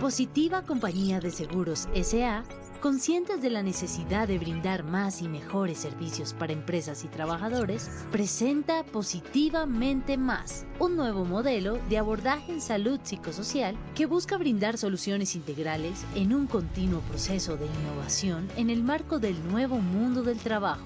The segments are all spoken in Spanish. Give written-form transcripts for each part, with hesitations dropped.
Positiva Compañía de Seguros S.A., conscientes de la necesidad de brindar más y mejores servicios para empresas y trabajadores, presenta Positivamente Más, un nuevo modelo de abordaje en salud psicosocial que busca brindar soluciones integrales en un continuo proceso de innovación en el marco del nuevo mundo del trabajo.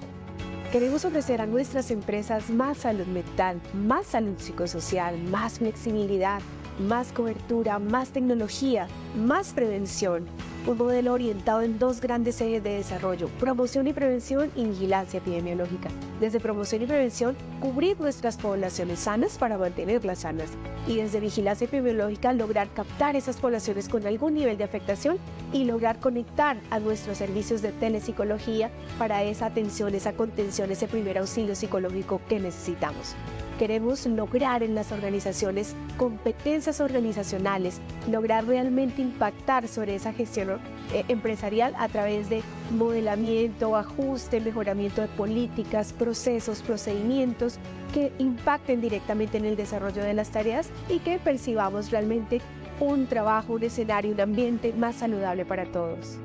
Queremos ofrecer a nuestras empresas más salud mental, más salud psicosocial, más flexibilidad, más cobertura, más tecnología, más prevención. Un modelo orientado en dos grandes ejes de desarrollo: promoción y prevención y vigilancia epidemiológica. Desde promoción y prevención, cubrir nuestras poblaciones sanas para mantenerlas sanas. Y desde vigilancia epidemiológica, lograr captar esas poblaciones con algún nivel de afectación y lograr conectar a nuestros servicios de telepsicología para esa atención, esa contención, ese primer auxilio psicológico que necesitamos. Queremos lograr en las organizaciones competencias organizacionales, lograr realmente impactar sobre esa gestión empresarial a través de modelamiento, ajuste, mejoramiento de políticas, procesos, procedimientos que impacten directamente en el desarrollo de las tareas y que percibamos realmente un trabajo, un escenario, un ambiente más saludable para todos.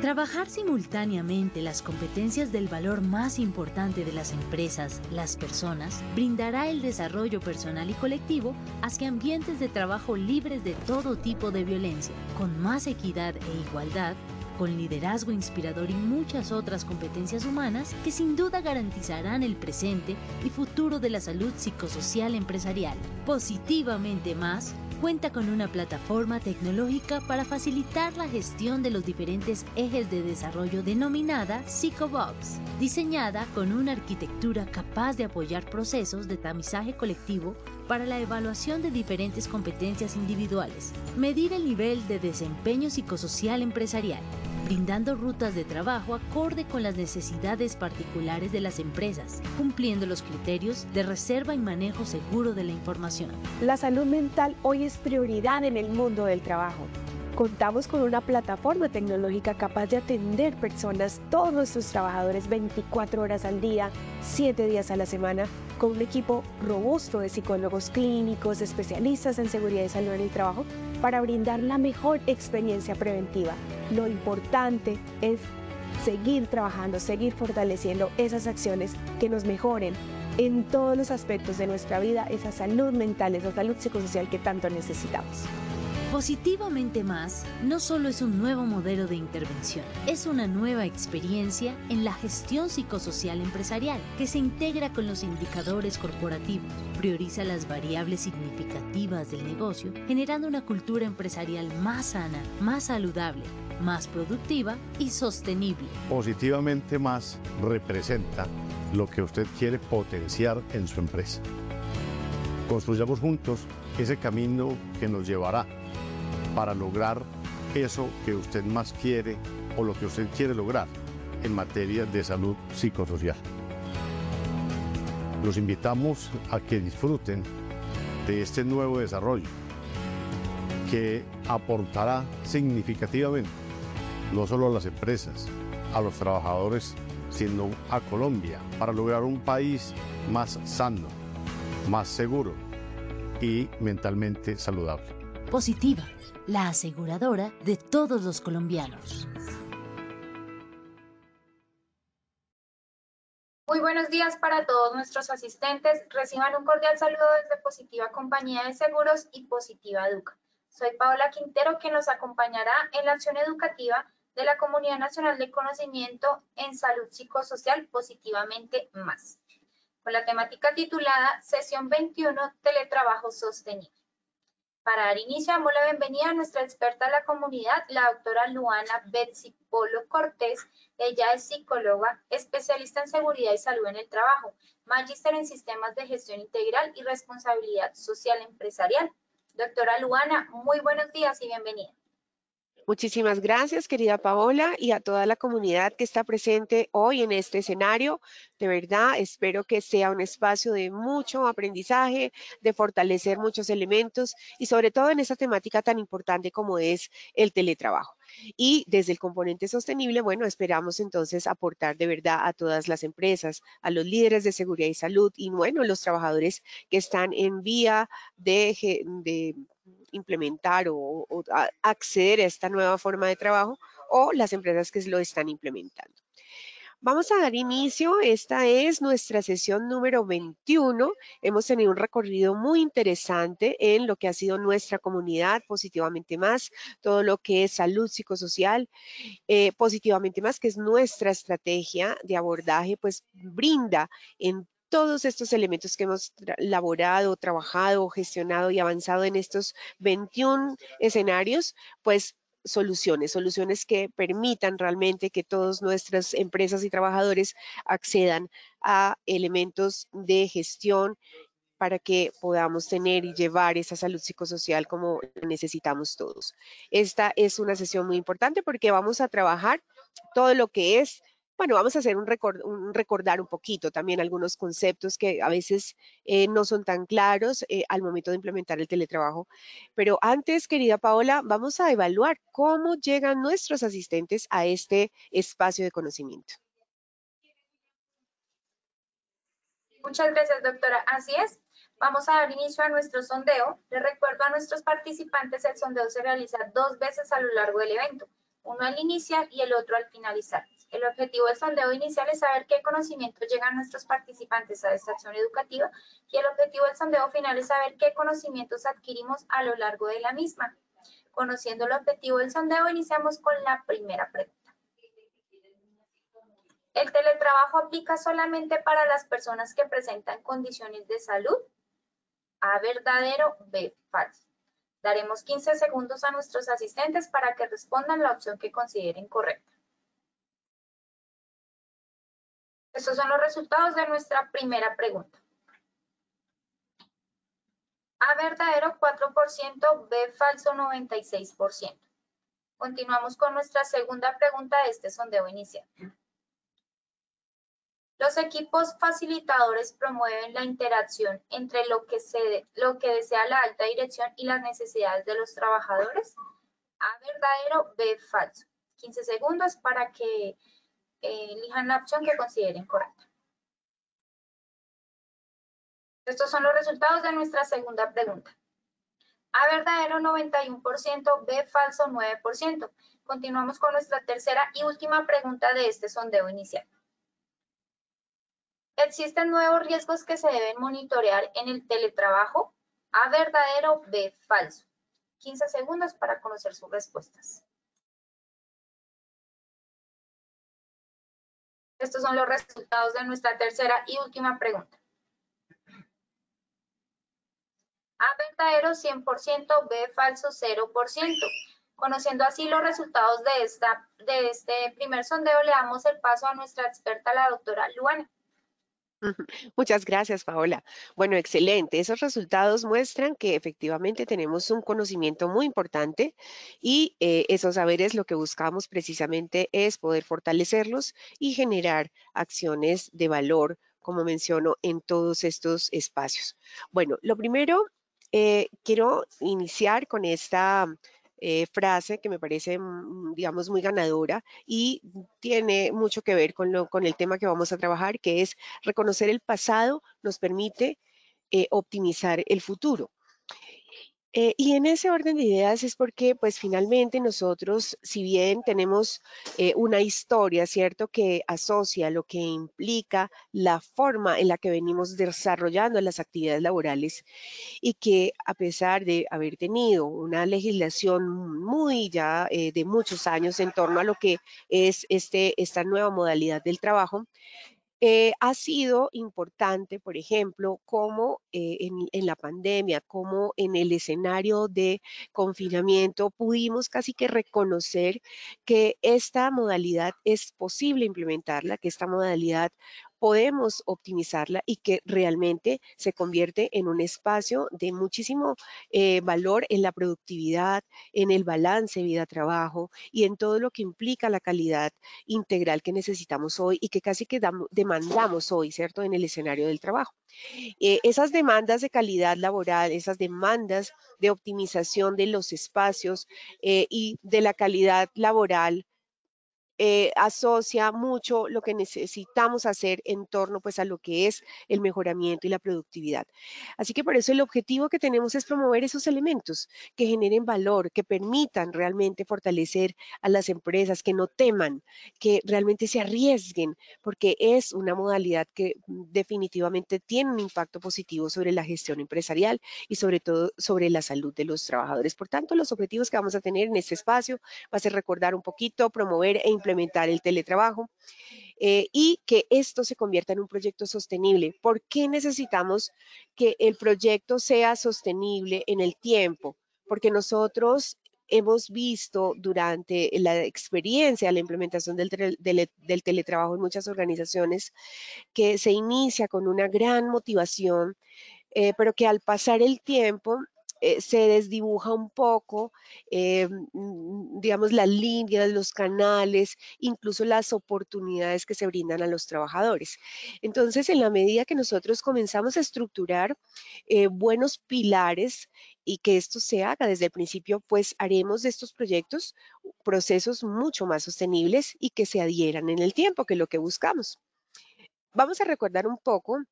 Trabajar simultáneamente las competencias del valor más importante de las empresas, las personas, brindará el desarrollo personal y colectivo hacia ambientes de trabajo libres de todo tipo de violencia, con más equidad e igualdad, con liderazgo inspirador y muchas otras competencias humanas que sin duda garantizarán el presente y futuro de la salud psicosocial empresarial. Positivamente Más cuenta con una plataforma tecnológica para facilitar la gestión de los diferentes ejes de desarrollo denominada PsychoBox, diseñada con una arquitectura capaz de apoyar procesos de tamizaje colectivo para la evaluación de diferentes competencias individuales, medir el nivel de desempeño psicosocial empresarial, brindando rutas de trabajo acorde con las necesidades particulares de las empresas, cumpliendo los criterios de reserva y manejo seguro de la información. La salud mental hoy es prioridad en el mundo del trabajo. Contamos con una plataforma tecnológica capaz de atender personas, todos nuestros trabajadores, 24 horas al día, 7 días a la semana, con un equipo robusto de psicólogos clínicos, especialistas en seguridad y salud en el trabajo, para brindar la mejor experiencia preventiva. Lo importante es seguir trabajando, seguir fortaleciendo esas acciones que nos mejoren en todos los aspectos de nuestra vida, esa salud mental, esa salud psicosocial que tanto necesitamos. Positivamente Más no solo es un nuevo modelo de intervención, es una nueva experiencia en la gestión psicosocial empresarial que se integra con los indicadores corporativos, prioriza las variables significativas del negocio, generando una cultura empresarial más sana, más saludable, más productiva y sostenible. Positivamente Más representa lo que usted quiere potenciar en su empresa. Construyamos juntos ese camino que nos llevará para lograr eso que usted más quiere o lo que usted quiere lograr en materia de salud psicosocial. Los invitamos a que disfruten de este nuevo desarrollo que aportará significativamente no solo a las empresas, a los trabajadores, sino a Colombia para lograr un país más sano, más seguro y mentalmente saludable. Positiva, la aseguradora de todos los colombianos. Muy buenos días para todos nuestros asistentes. Reciban un cordial saludo desde Positiva Compañía de Seguros y Positiva Educa. Soy Paola Quintero, quien nos acompañará en la acción educativa de la Comunidad Nacional de Conocimiento en Salud Psicosocial Positivamente Más, con la temática titulada Sesión 21, Teletrabajo Sostenible. Para dar inicio, damos la bienvenida a nuestra experta de la comunidad, la doctora Luana Betsy Polo Cortés. Ella es psicóloga, especialista en seguridad y salud en el trabajo, magíster en sistemas de gestión integral y responsabilidad social empresarial. Doctora Luana, muy buenos días y bienvenida. Muchísimas gracias, querida Paola, y a toda la comunidad que está presente hoy en este escenario. De verdad, espero que sea un espacio de mucho aprendizaje, de fortalecer muchos elementos y sobre todo en esta temática tan importante como es el teletrabajo. Y desde el componente sostenible, bueno, esperamos entonces aportar de verdad a todas las empresas, a los líderes de seguridad y salud y bueno, los trabajadores que están en vía de implementar o acceder a esta nueva forma de trabajo, o las empresas que lo están implementando. Vamos a dar inicio. Esta es nuestra sesión número 21. Hemos tenido un recorrido muy interesante en lo que ha sido nuestra comunidad, Positivamente Más, todo lo que es salud psicosocial, Positivamente Más, que es nuestra estrategia de abordaje, pues brinda en todos estos elementos que hemos elaborado, trabajado, gestionado y avanzado en estos 21 escenarios, pues soluciones que permitan realmente que todas nuestras empresas y trabajadores accedan a elementos de gestión para que podamos tener y llevar esa salud psicosocial como necesitamos todos. Esta es una sesión muy importante porque vamos a trabajar todo lo que es, bueno, vamos a hacer un recordar un poquito también algunos conceptos que a veces no son tan claros al momento de implementar el teletrabajo. Pero antes, querida Paola, vamos a evaluar cómo llegan nuestros asistentes a este espacio de conocimiento. Muchas gracias, doctora. Así es. Vamos a dar inicio a nuestro sondeo. Les recuerdo a nuestros participantes, el sondeo se realiza 2 veces a lo largo del evento, uno al iniciar y el otro al finalizar. El objetivo del sondeo inicial es saber qué conocimientos llegan nuestros participantes a esta acción educativa y el objetivo del sondeo final es saber qué conocimientos adquirimos a lo largo de la misma. Conociendo el objetivo del sondeo, iniciamos con la primera pregunta. ¿El teletrabajo aplica solamente para las personas que presentan condiciones de salud? A, verdadero, B, falso. Daremos 15 segundos a nuestros asistentes para que respondan la opción que consideren correcta. Estos son los resultados de nuestra primera pregunta. A, verdadero, 4%, B, falso, 96%. Continuamos con nuestra segunda pregunta de este sondeo inicial. Los equipos facilitadores promueven la interacción entre lo que desea la alta dirección y las necesidades de los trabajadores. A, verdadero, B, falso. 15 segundos para que elijan la opción que consideren correcta. Estos son los resultados de nuestra segunda pregunta. A, verdadero, 91%, B, falso, 9%. Continuamos con nuestra tercera y última pregunta de este sondeo inicial. ¿Existen nuevos riesgos que se deben monitorear en el teletrabajo? A, verdadero, B, falso. 15 segundos para conocer sus respuestas. Estos son los resultados de nuestra tercera y última pregunta. A, verdadero, 100%, B, falso, 0%. Conociendo así los resultados de este primer sondeo, le damos el paso a nuestra experta, la doctora Luana. Muchas gracias, Paola. Bueno, excelente. Esos resultados muestran que efectivamente tenemos un conocimiento muy importante y esos saberes lo que buscamos precisamente es poder fortalecerlos y generar acciones de valor, como menciono, en todos estos espacios. Bueno, lo primero, quiero iniciar con esta frase que me parece, digamos, muy ganadora y tiene mucho que ver con el tema que vamos a trabajar, que es reconocer el pasado nos permite optimizar el futuro. Y en ese orden de ideas es porque, pues finalmente nosotros, si bien tenemos una historia, ¿cierto?, que asocia lo que implica la forma en la que venimos desarrollando las actividades laborales y que a pesar de haber tenido una legislación muy ya de muchos años en torno a lo que es esta nueva modalidad del trabajo, ha sido importante, por ejemplo, como en la pandemia, como en el escenario de confinamiento, pudimos casi que reconocer que esta modalidad es posible implementarla, que esta modalidad podemos optimizarla y que realmente se convierte en un espacio de muchísimo valor en la productividad, en el balance vida-trabajo y en todo lo que implica la calidad integral que necesitamos hoy y que casi que demandamos hoy, ¿cierto?, en el escenario del trabajo. Esas demandas de calidad laboral, esas demandas de optimización de los espacios y de la calidad laboral asocia mucho lo que necesitamos hacer en torno pues a lo que es el mejoramiento y la productividad. Así que por eso el objetivo que tenemos es promover esos elementos que generen valor, que permitan realmente fortalecer a las empresas, que no teman, que realmente se arriesguen, porque es una modalidad que definitivamente tiene un impacto positivo sobre la gestión empresarial y sobre todo sobre la salud de los trabajadores. Por tanto, los objetivos que vamos a tener en este espacio va a ser recordar un poquito, promover e implementar el teletrabajo, y que esto se convierta en un proyecto sostenible. ¿Por qué necesitamos que el proyecto sea sostenible en el tiempo? Porque nosotros hemos visto durante la experiencia, la implementación del teletrabajo en muchas organizaciones, que se inicia con una gran motivación, pero que al pasar el tiempo se desdibuja un poco, digamos, las líneas, los canales, incluso las oportunidades que se brindan a los trabajadores. Entonces, en la medida que nosotros comenzamos a estructurar buenos pilares y que esto se haga desde el principio, pues haremos de estos proyectos procesos mucho más sostenibles y que se adhieran en el tiempo, que es lo que buscamos. Vamos a recordar un poco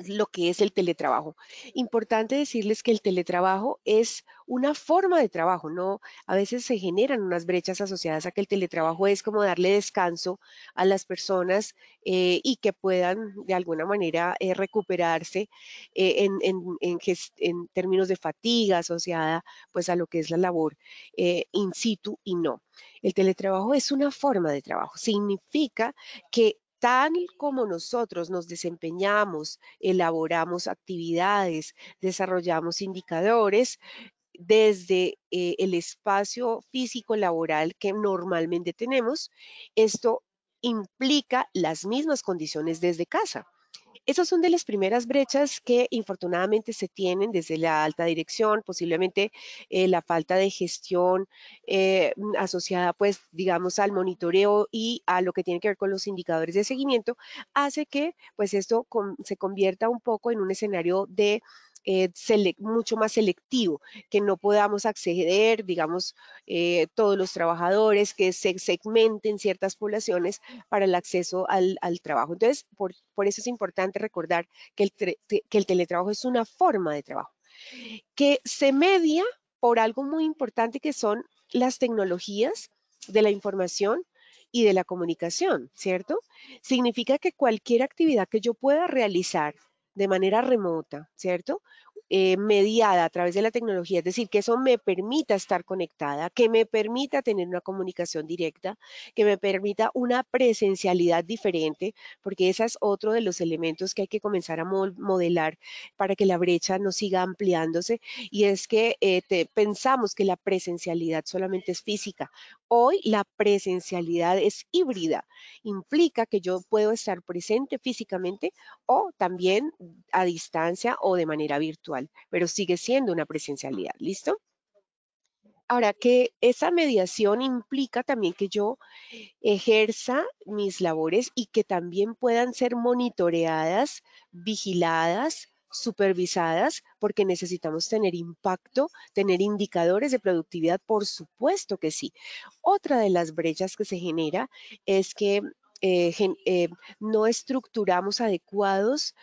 lo que es el teletrabajo. Importante decirles que el teletrabajo es una forma de trabajo, ¿no? A veces se generan unas brechas asociadas a que el teletrabajo es como darle descanso a las personas, y que puedan de alguna manera recuperarse en términos de fatiga asociada pues a lo que es la labor in situ, y no. El teletrabajo es una forma de trabajo. Significa que tal como nosotros nos desempeñamos, elaboramos actividades, desarrollamos indicadores desde el espacio físico laboral que normalmente tenemos, esto implica las mismas condiciones desde casa. Esas son de las primeras brechas que infortunadamente se tienen desde la alta dirección, posiblemente la falta de gestión asociada, pues, digamos, al monitoreo y a lo que tiene que ver con los indicadores de seguimiento, hace que, pues, esto se convierta un poco en un escenario de mucho más selectivo, que no podamos acceder, digamos, todos los trabajadores, que se segmenten ciertas poblaciones para el acceso al trabajo. Entonces, por eso es importante recordar que que el teletrabajo es una forma de trabajo que se media por algo muy importante que son las tecnologías de la información y de la comunicación, ¿cierto? Significa que cualquier actividad que yo pueda realizar de manera remota, ¿cierto? Mediada a través de la tecnología, es decir, que eso me permita estar conectada, que me permita tener una comunicación directa, que me permita una presencialidad diferente, porque ese es otro de los elementos que hay que comenzar a modelar para que la brecha no siga ampliándose, y es que pensamos que la presencialidad solamente es física. Hoy la presencialidad es híbrida, implica que yo puedo estar presente físicamente o también a distancia o de manera virtual, pero sigue siendo una presencialidad, ¿listo? Ahora, que esa mediación implica también que yo ejerza mis labores y que también puedan ser monitoreadas, vigiladas, supervisadas, porque necesitamos tener impacto, tener indicadores de productividad, por supuesto que sí. Otra de las brechas que se genera es que no estructuramos adecuados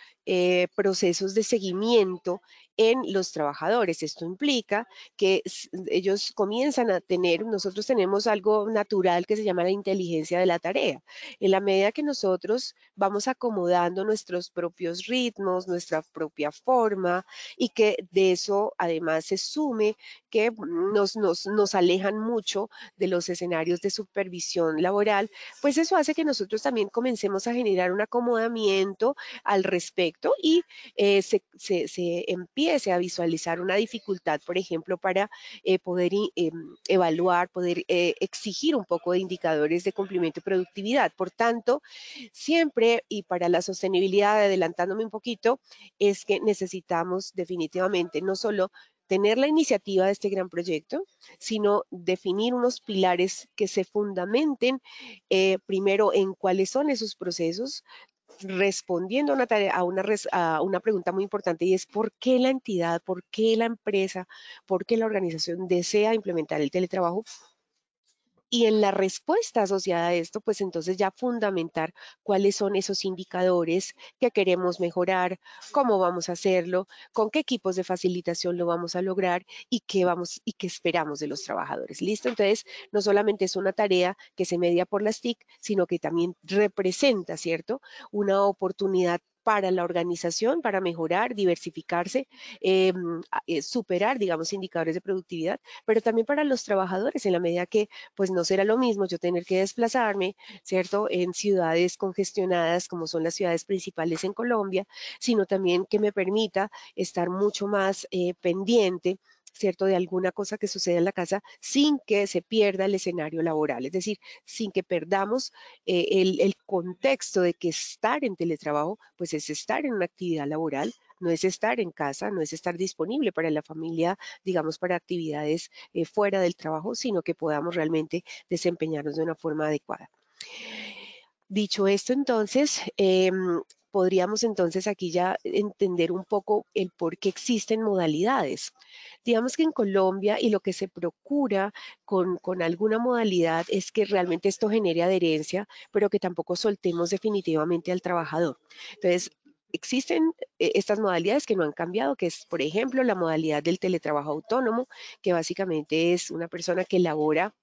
procesos de seguimiento en los trabajadores. Esto implica que ellos comienzan a tener, nosotros tenemos algo natural que se llama la inteligencia de la tarea. En la medida que nosotros vamos acomodando nuestros propios ritmos, nuestra propia forma, y que de eso además se sume que nos alejan mucho de los escenarios de supervisión laboral, pues eso hace que nosotros también comencemos a generar un acomodamiento al respecto, y se empiece a visualizar una dificultad, por ejemplo, para poder evaluar, poder exigir un poco de indicadores de cumplimiento y productividad. Por tanto, siempre, y para la sostenibilidad, adelantándome un poquito, es que necesitamos definitivamente no solo tener la iniciativa de este gran proyecto, sino definir unos pilares que se fundamenten primero en cuáles son esos procesos, respondiendo a una tarea, a una pregunta muy importante, y es por qué la entidad, por qué la empresa, por qué la organización desea implementar el teletrabajo, Y en la respuesta asociada a esto, pues entonces ya fundamentar cuáles son esos indicadores que queremos mejorar, cómo vamos a hacerlo, con qué equipos de facilitación lo vamos a lograr y qué esperamos de los trabajadores. ¿Listo? Entonces, no solamente es una tarea que se media por las TIC, sino que también representa, ¿cierto? Una oportunidad para la organización, para mejorar, diversificarse, superar, digamos, indicadores de productividad, pero también para los trabajadores, en la medida que, pues, no será lo mismo yo tener que desplazarme, ¿cierto?, en ciudades congestionadas, como son las ciudades principales en Colombia, sino también que me permita estar mucho más pendiente, ¿cierto?, de alguna cosa que suceda en la casa sin que se pierda el escenario laboral, es decir, sin que perdamos el contexto de que estar en teletrabajo, pues es estar en una actividad laboral, no es estar en casa, no es estar disponible para la familia, digamos, para actividades fuera del trabajo, sino que podamos realmente desempeñarnos de una forma adecuada. Dicho esto, entonces, podríamos entonces aquí ya entender un poco el por qué existen modalidades. Digamos que en Colombia y lo que se procura con alguna modalidad es que realmente esto genere adherencia, pero que tampoco soltemos definitivamente al trabajador. Entonces, existen estas modalidades que no han cambiado, que es, por ejemplo, la modalidad del teletrabajo autónomo, que básicamente es una persona que labora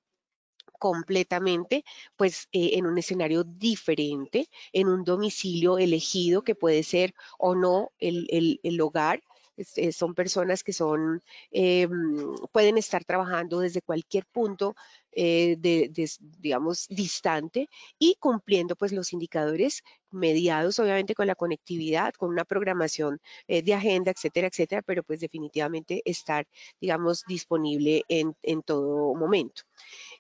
completamente, pues en un escenario diferente, en un domicilio elegido que puede ser o no el hogar. Son personas que pueden estar trabajando desde cualquier punto digamos, distante y cumpliendo pues los indicadores mediados, obviamente con la conectividad, con una programación de agenda, etcétera, etcétera, pero pues definitivamente estar, digamos, disponible en todo momento.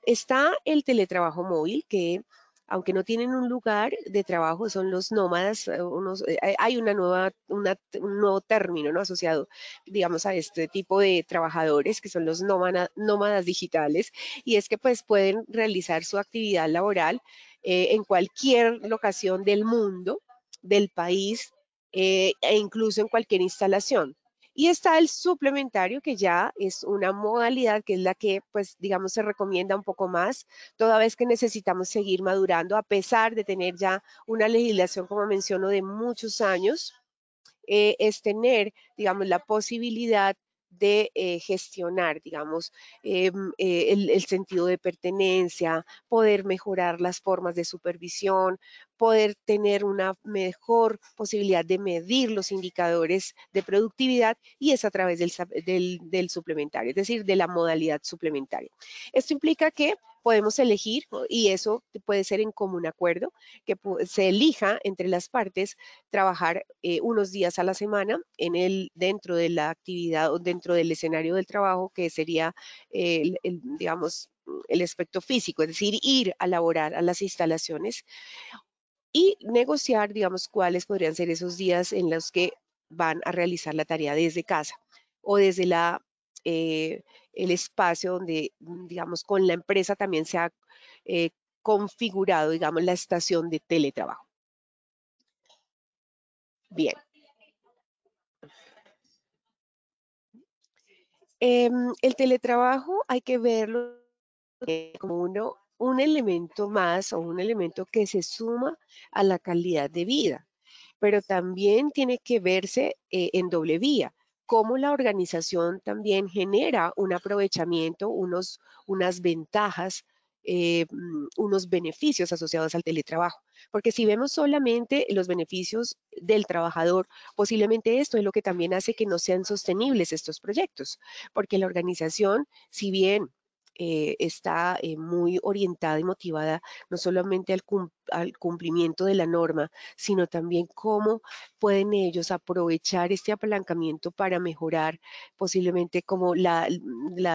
Está el teletrabajo móvil, que aunque no tienen un lugar de trabajo, son los nómadas, hay un nuevo término, ¿no?, asociado, digamos, a este tipo de trabajadores, que son los nómadas digitales, y es que pues pueden realizar su actividad laboral en cualquier locación del mundo, del país, e incluso en cualquier instalación. Y está el suplementario, que ya es una modalidad que es la que, pues, digamos, se recomienda un poco más, toda vez que necesitamos seguir madurando, a pesar de tener ya una legislación, como menciono, de muchos años, es tener, digamos, la posibilidad de gestionar, digamos, el sentido de pertenencia, poder mejorar las formas de supervisión, poder tener una mejor posibilidad de medir los indicadores de productividad, y es a través del suplementario, es decir, de la modalidad suplementaria. Esto implica que podemos elegir, y eso puede ser en común acuerdo, que se elija entre las partes trabajar unos días a la semana dentro de la actividad o dentro del escenario del trabajo, que sería, digamos, el aspecto físico, es decir, ir a laborar a las instalaciones y negociar, digamos, cuáles podrían ser esos días en los que van a realizar la tarea desde casa o desde eh, el espacio donde, digamos, con la empresa también se ha eh, configurado, digamos, la estación de teletrabajo. Bien. El teletrabajo hay que verlo como un elemento más, o un elemento que se suma a la calidad de vida, pero también tiene que verse en doble vía, cómo la organización también genera un aprovechamiento, unas ventajas, unos beneficios asociados al teletrabajo. Porque si vemos solamente los beneficios del trabajador, posiblemente esto es lo que también hace que no sean sostenibles estos proyectos, porque la organización, si bien está muy orientada y motivada no solamente al cumplimiento de la norma, sino también cómo pueden ellos aprovechar este apalancamiento para mejorar posiblemente como la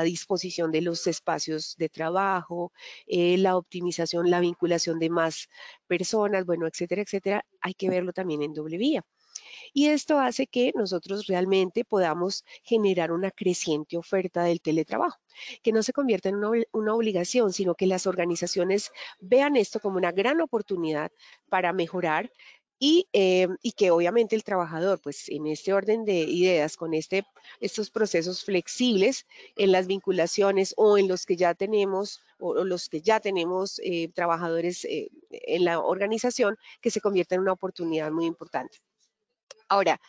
disposición de los espacios de trabajo, la optimización, la vinculación de más personas, bueno, etcétera, etcétera. Hay que verlo también en doble vía. Y esto hace que nosotros realmente podamos generar una creciente oferta del teletrabajo, que no se convierta en una obligación, sino que las organizaciones vean esto como una gran oportunidad para mejorar, y que obviamente el trabajador, pues en este orden de ideas, con estos procesos flexibles en las vinculaciones o en los que ya tenemos o los que ya tenemos trabajadores en la organización, que se convierta en una oportunidad muy importante. Ahora,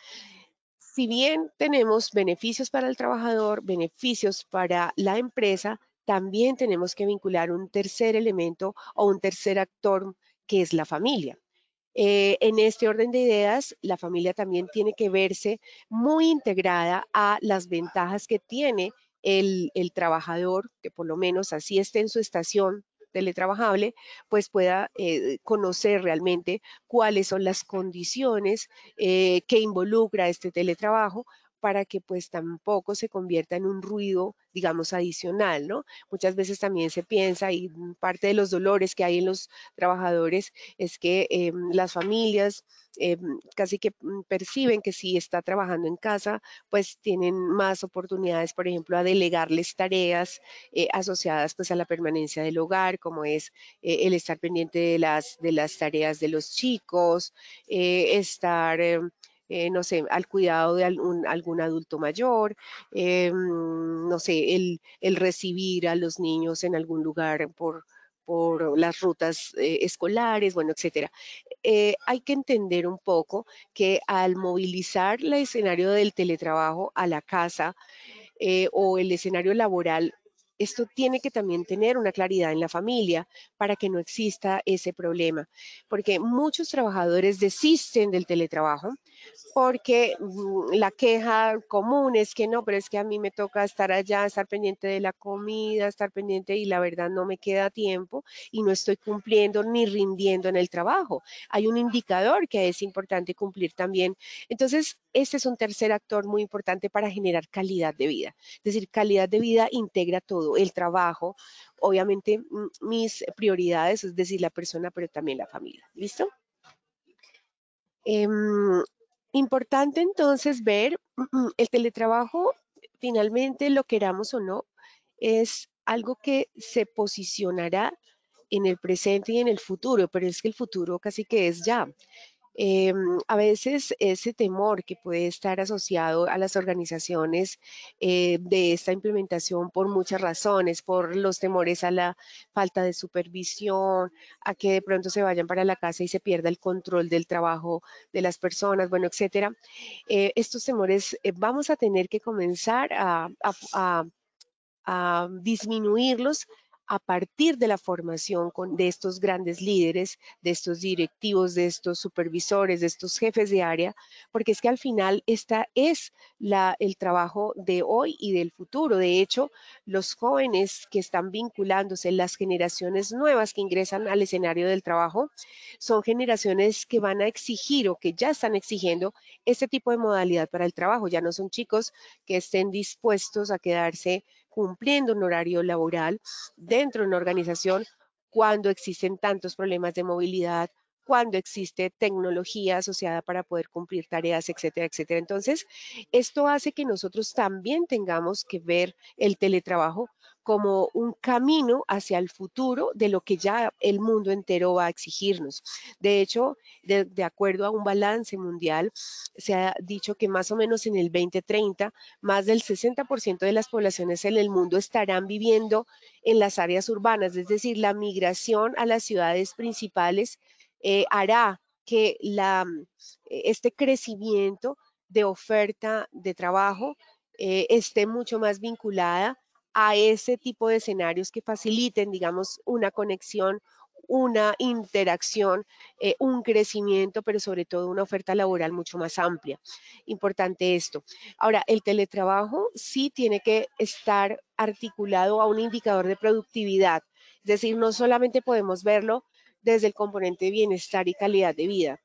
si bien tenemos beneficios para el trabajador, beneficios para la empresa, también tenemos que vincular un tercer elemento o un tercer actor que es la familia. En este orden de ideas, la familia también tiene que verse muy integrada a las ventajas que tiene el trabajador, que por lo menos así esté en su estación teletrabajable, pues pueda conocer realmente cuáles son las condiciones que involucra este teletrabajo para que pues tampoco se convierta en un ruido, digamos, adicional, ¿no? Muchas veces también se piensa y parte de los dolores que hay en los trabajadores es que las familias casi que perciben que si está trabajando en casa, pues tienen más oportunidades, por ejemplo, a delegarles tareas asociadas pues a la permanencia del hogar, como es el estar pendiente de las tareas de los chicos, estar no sé, al cuidado de algún adulto mayor, no sé, el recibir a los niños en algún lugar por las rutas escolares, bueno, etcétera. Hay que entender un poco que al movilizar el escenario del teletrabajo a la casa o el escenario laboral, esto tiene que también tener una claridad en la familia para que no exista ese problema, porque muchos trabajadores desisten del teletrabajo porque la queja común es que no, pero es que a mí me toca estar allá, estar pendiente de la comida, estar pendiente y la verdad no me queda tiempo y no estoy cumpliendo ni rindiendo en el trabajo. Hay un indicador que es importante cumplir también. Entonces, este es un tercer actor muy importante para generar calidad de vida. Es decir, calidad de vida integra todo, el trabajo, obviamente mis prioridades, es decir, la persona, pero también la familia. ¿Listo? Importante entonces ver el teletrabajo, finalmente lo queramos o no, es algo que se posicionará en el presente y en el futuro, pero es que el futuro casi que es ya. A veces ese temor que puede estar asociado a las organizaciones de esta implementación por muchas razones, por los temores a la falta de supervisión, a que de pronto se vayan para la casa y se pierda el control del trabajo de las personas, bueno, etcétera. Estos temores vamos a tener que comenzar a disminuirlos a partir de la formación de estos grandes líderes, de estos directivos, de estos supervisores, de estos jefes de área, porque es que al final esta es el trabajo de hoy y del futuro. De hecho, los jóvenes que están vinculándose, las generaciones nuevas que ingresan al escenario del trabajo, son generaciones que van a exigir o que ya están exigiendo este tipo de modalidad para el trabajo. Ya no son chicos que estén dispuestos a quedarse cumpliendo un horario laboral dentro de una organización cuando existen tantos problemas de movilidad, cuando existe tecnología asociada para poder cumplir tareas, etcétera, etcétera. Entonces, esto hace que nosotros también tengamos que ver el teletrabajo como un camino hacia el futuro de lo que ya el mundo entero va a exigirnos. De hecho, de acuerdo a un balance mundial, se ha dicho que más o menos en el 2030, más del 60% de las poblaciones en el mundo estarán viviendo en las áreas urbanas, es decir, la migración a las ciudades principales hará que este crecimiento de oferta de trabajo esté mucho más vinculada a ese tipo de escenarios que faciliten, digamos, una conexión, una interacción, un crecimiento, pero sobre todo una oferta laboral mucho más amplia. Importante esto. Ahora, el teletrabajo sí tiene que estar articulado a un indicador de productividad. Es decir, no solamente podemos verlo desde el componente de bienestar y calidad de vida,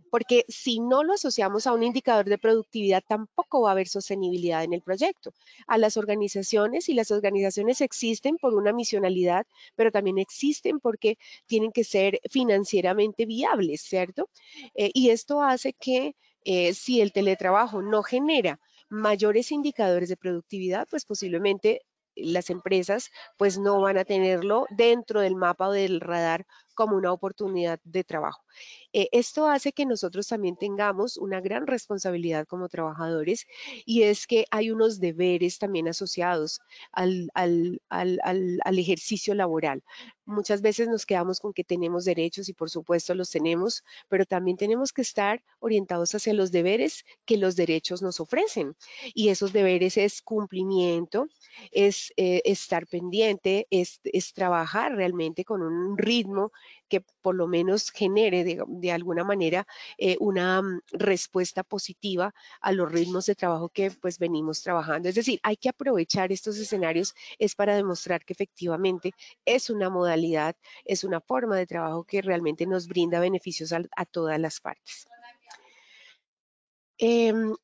porque si no lo asociamos a un indicador de productividad, tampoco va a haber sostenibilidad en el proyecto. A las organizaciones, y las organizaciones existen por una misionalidad, pero también existen porque tienen que ser financieramente viables, ¿cierto? Y esto hace que si el teletrabajo no genera mayores indicadores de productividad, pues posiblemente las empresas pues no van a tenerlo dentro del mapa o del radar como una oportunidad de trabajo. Esto hace que nosotros también tengamos una gran responsabilidad como trabajadores y es que hay unos deberes también asociados al ejercicio laboral. Muchas veces nos quedamos con que tenemos derechos y por supuesto los tenemos, pero también tenemos que estar orientados hacia los deberes que los derechos nos ofrecen. Y esos deberes es cumplimiento, es estar pendiente, es trabajar realmente con un ritmo que por lo menos genere de alguna manera una respuesta positiva a los ritmos de trabajo que pues venimos trabajando. Es decir, hay que aprovechar estos escenarios, es para demostrar que efectivamente es una modalidad, es una forma de trabajo que realmente nos brinda beneficios a todas las partes. En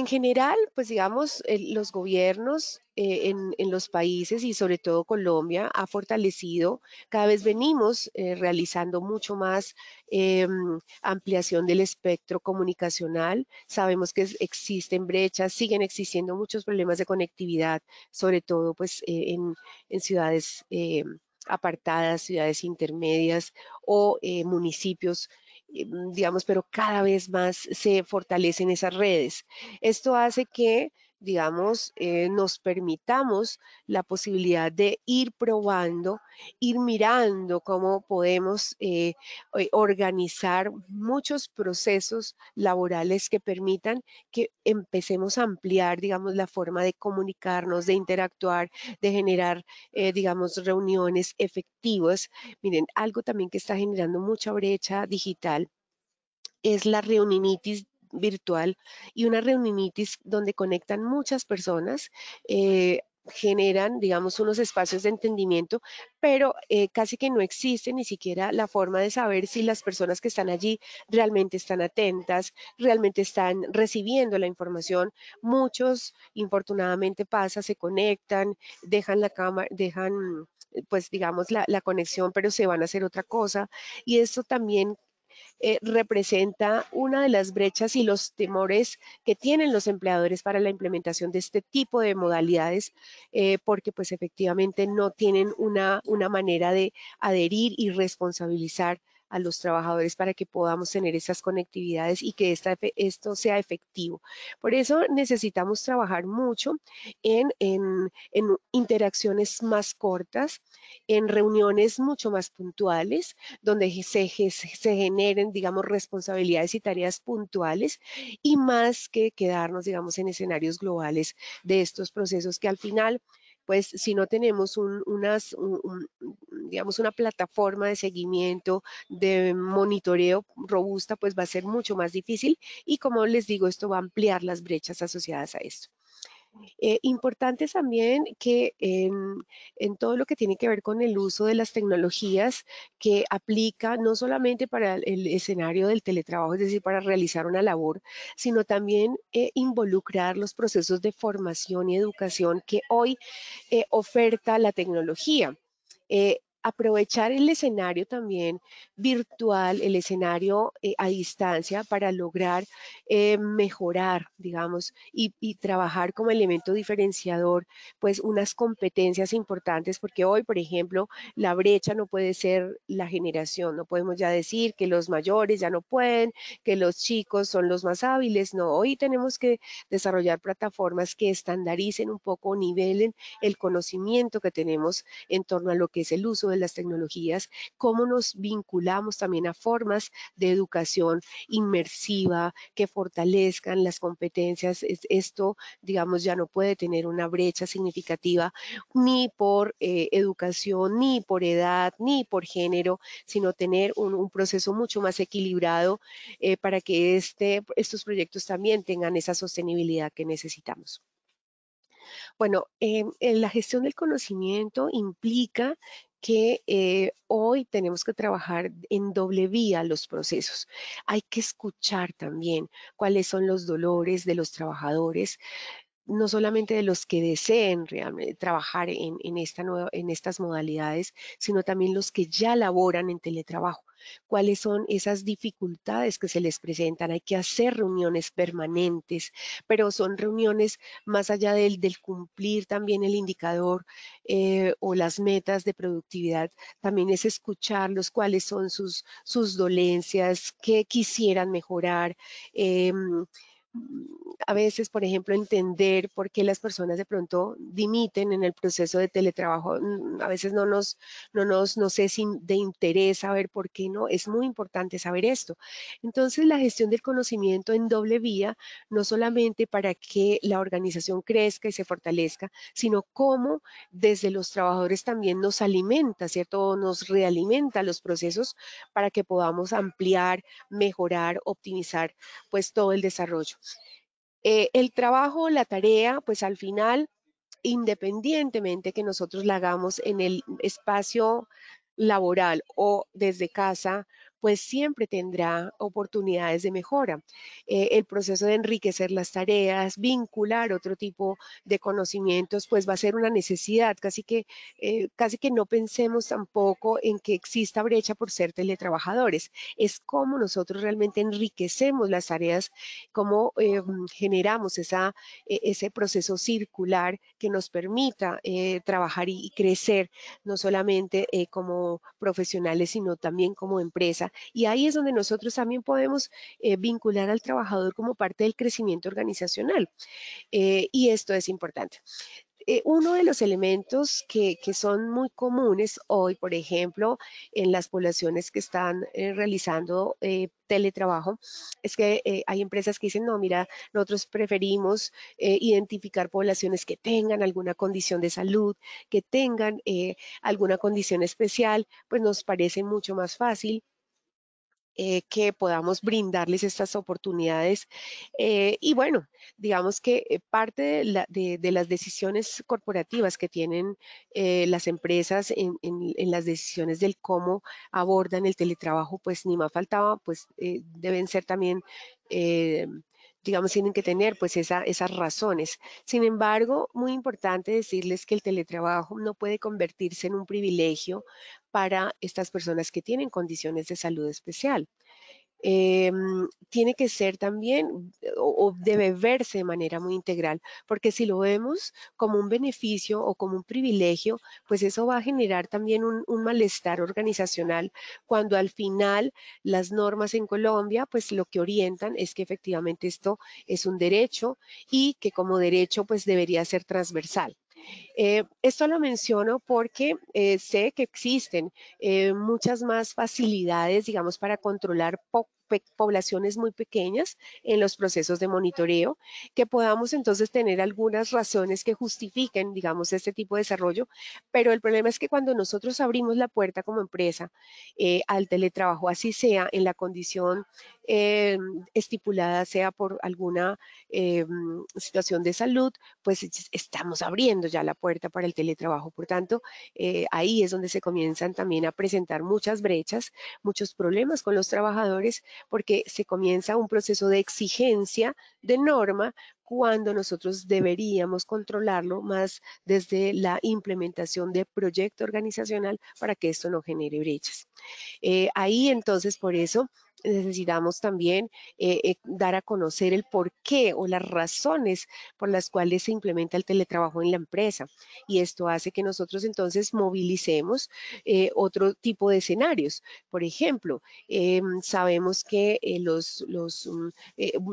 general, pues digamos, los gobiernos en los países y sobre todo Colombia ha fortalecido, cada vez venimos realizando mucho más ampliación del espectro comunicacional. Sabemos que existen brechas, siguen existiendo muchos problemas de conectividad, sobre todo pues en ciudades apartadas, ciudades intermedias o municipios digamos, pero cada vez más se fortalecen esas redes. Esto hace que, digamos, nos permitamos la posibilidad de ir probando, ir mirando cómo podemos organizar muchos procesos laborales que permitan que empecemos a ampliar, digamos, la forma de comunicarnos, de interactuar, de generar, digamos, reuniones efectivas. Miren, algo también que está generando mucha brecha digital es la reuninitis virtual y una reuninitis donde conectan muchas personas. Generan, digamos, unos espacios de entendimiento, pero casi que no existe ni siquiera la forma de saber si las personas que están allí realmente están atentas, realmente están recibiendo la información. Muchos, infortunadamente pasa, se conectan, dejan la cámara, dejan pues digamos la conexión, pero se van a hacer otra cosa y esto también representa una de las brechas y los temores que tienen los empleadores para la implementación de este tipo de modalidades, porque pues efectivamente no tienen una manera de adherir y responsabilizar a los trabajadores para que podamos tener esas conectividades y que esto sea efectivo. Por eso necesitamos trabajar mucho en interacciones más cortas, en reuniones mucho más puntuales, donde se generen, digamos, responsabilidades y tareas puntuales y más que quedarnos, digamos, en escenarios globales de estos procesos que al final pues si no tenemos digamos, una plataforma de seguimiento, de monitoreo robusta, pues va a ser mucho más difícil y como les digo, esto va a ampliar las brechas asociadas a esto. Importante también que en todo lo que tiene que ver con el uso de las tecnologías que aplica no solamente para el escenario del teletrabajo, es decir, para realizar una labor, sino también involucrar los procesos de formación y educación que hoy oferta la tecnología. Aprovechar el escenario también virtual, el escenario a distancia para lograr mejorar, digamos, y trabajar como elemento diferenciador, pues unas competencias importantes, porque hoy, por ejemplo, la brecha no puede ser la generación, no podemos ya decir que los mayores ya no pueden, que los chicos son los más hábiles, no, hoy tenemos que desarrollar plataformas que estandaricen un poco, nivelen el conocimiento que tenemos en torno a lo que es el uso de las tecnologías, cómo nos vinculamos también a formas de educación inmersiva que fortalezcan las competencias. Esto, digamos, ya no puede tener una brecha significativa ni por educación, ni por edad, ni por género, sino tener un proceso mucho más equilibrado para que estos proyectos también tengan esa sostenibilidad que necesitamos. Bueno, en la gestión del conocimiento implica que hoy tenemos que trabajar en doble vía los procesos. Hay que escuchar también cuáles son los dolores de los trabajadores, no solamente de los que deseen realmente trabajar en estas modalidades, sino también los que ya laboran en teletrabajo. cuáles son esas dificultades que se les presentan. Hay que hacer reuniones permanentes, pero son reuniones más allá del cumplir también el indicador o las metas de productividad, también es escucharlos, cuáles son sus dolencias, qué quisieran mejorar. A veces, por ejemplo, entender por qué las personas de pronto dimiten en el proceso de teletrabajo. A veces no sé si de interés saber por qué no. Es muy importante saber esto. Entonces, la gestión del conocimiento en doble vía, no solamente para que la organización crezca y se fortalezca, sino cómo desde los trabajadores también nos alimenta, ¿cierto? Nos realimenta los procesos para que podamos ampliar, mejorar, optimizar pues todo el desarrollo. El trabajo, la tarea, pues al final, independientemente que nosotros la hagamos en el espacio laboral o desde casa, pues siempre tendrá oportunidades de mejora. El proceso de enriquecer las tareas, vincular otro tipo de conocimientos, pues va a ser una necesidad. Casi que no pensemos tampoco en que exista brecha por ser teletrabajadores. Es cómo nosotros realmente enriquecemos las tareas, cómo generamos ese proceso circular que nos permita trabajar y crecer, no solamente como profesionales, sino también como empresa. Y ahí es donde nosotros también podemos vincular al trabajador como parte del crecimiento organizacional. Y esto es importante. Uno de los elementos que son muy comunes hoy, por ejemplo, en las poblaciones que están realizando teletrabajo, es que hay empresas que dicen, no, mira, nosotros preferimos identificar poblaciones que tengan alguna condición de salud, que tengan alguna condición especial, pues nos parece mucho más fácil que podamos brindarles estas oportunidades. Y bueno, digamos que parte de las decisiones corporativas que tienen las empresas en las decisiones del cómo abordan el teletrabajo, pues ni más faltaba, pues deben ser también... digamos, tienen que tener pues esas razones. Sin embargo, muy importante decirles que el teletrabajo no puede convertirse en un privilegio para estas personas que tienen condiciones de salud especial. Tiene que ser también o debe verse de manera muy integral, porque si lo vemos como un beneficio o como un privilegio, pues eso va a generar también un malestar organizacional cuando al final las normas en Colombia, pues lo que orientan es que efectivamente esto es un derecho y que como derecho pues debería ser transversal. Esto lo menciono porque sé que existen muchas más facilidades, digamos, para controlar poblaciones muy pequeñas en los procesos de monitoreo, que podamos entonces tener algunas razones que justifiquen, digamos, este tipo de desarrollo, pero el problema es que cuando nosotros abrimos la puerta como empresa al teletrabajo, así sea en la condición estipulada, sea por alguna situación de salud, pues estamos abriendo ya la puerta para el teletrabajo. Por tanto, ahí es donde se comienzan también a presentar muchas brechas, muchos problemas con los trabajadores, porque se comienza un proceso de exigencia de norma cuando nosotros deberíamos controlarlo más desde la implementación de proyecto organizacional para que esto no genere brechas. Ahí entonces, por eso, necesitamos también dar a conocer el porqué o las razones por las cuales se implementa el teletrabajo en la empresa. Y esto hace que nosotros entonces movilicemos otro tipo de escenarios. Por ejemplo, sabemos que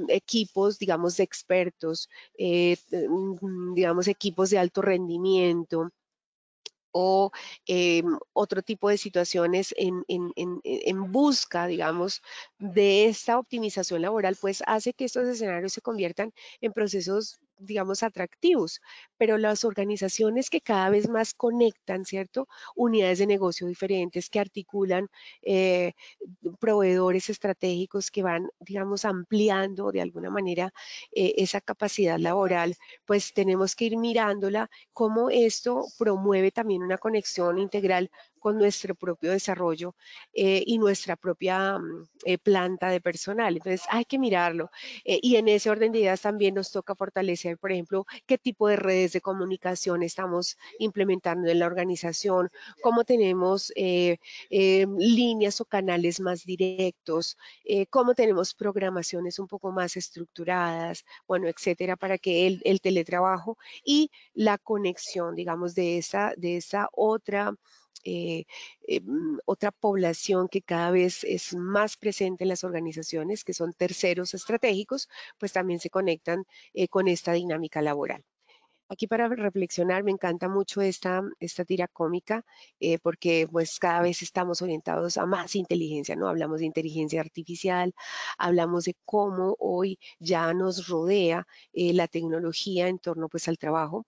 equipos, digamos, de expertos, digamos, equipos de alto rendimiento, o otro tipo de situaciones en busca, digamos, de esta optimización laboral, pues hace que estos escenarios se conviertan en procesos, digamos, atractivos. Pero las organizaciones que cada vez más conectan, ¿cierto? Unidades de negocio diferentes que articulan eh, proveedores estratégicos que van, digamos, ampliando de alguna manera esa capacidad laboral, pues tenemos que ir mirándola cómo esto promueve también una conexión integral con nuestro propio desarrollo y nuestra propia planta de personal. Entonces hay que mirarlo. Y en ese orden de ideas también nos toca fortalecer, por ejemplo, qué tipo de redes de comunicación estamos implementando en la organización, cómo tenemos líneas o canales más directos, cómo tenemos programaciones un poco más estructuradas, bueno, etcétera, para que el teletrabajo y la conexión, digamos, de esa otra otra población que cada vez es más presente en las organizaciones, que son terceros estratégicos, pues también se conectan con esta dinámica laboral. Aquí para reflexionar, me encanta mucho esta tira cómica porque pues cada vez estamos orientados a más inteligencia, ¿no? Hablamos de inteligencia artificial, hablamos de cómo hoy ya nos rodea la tecnología en torno pues al trabajo.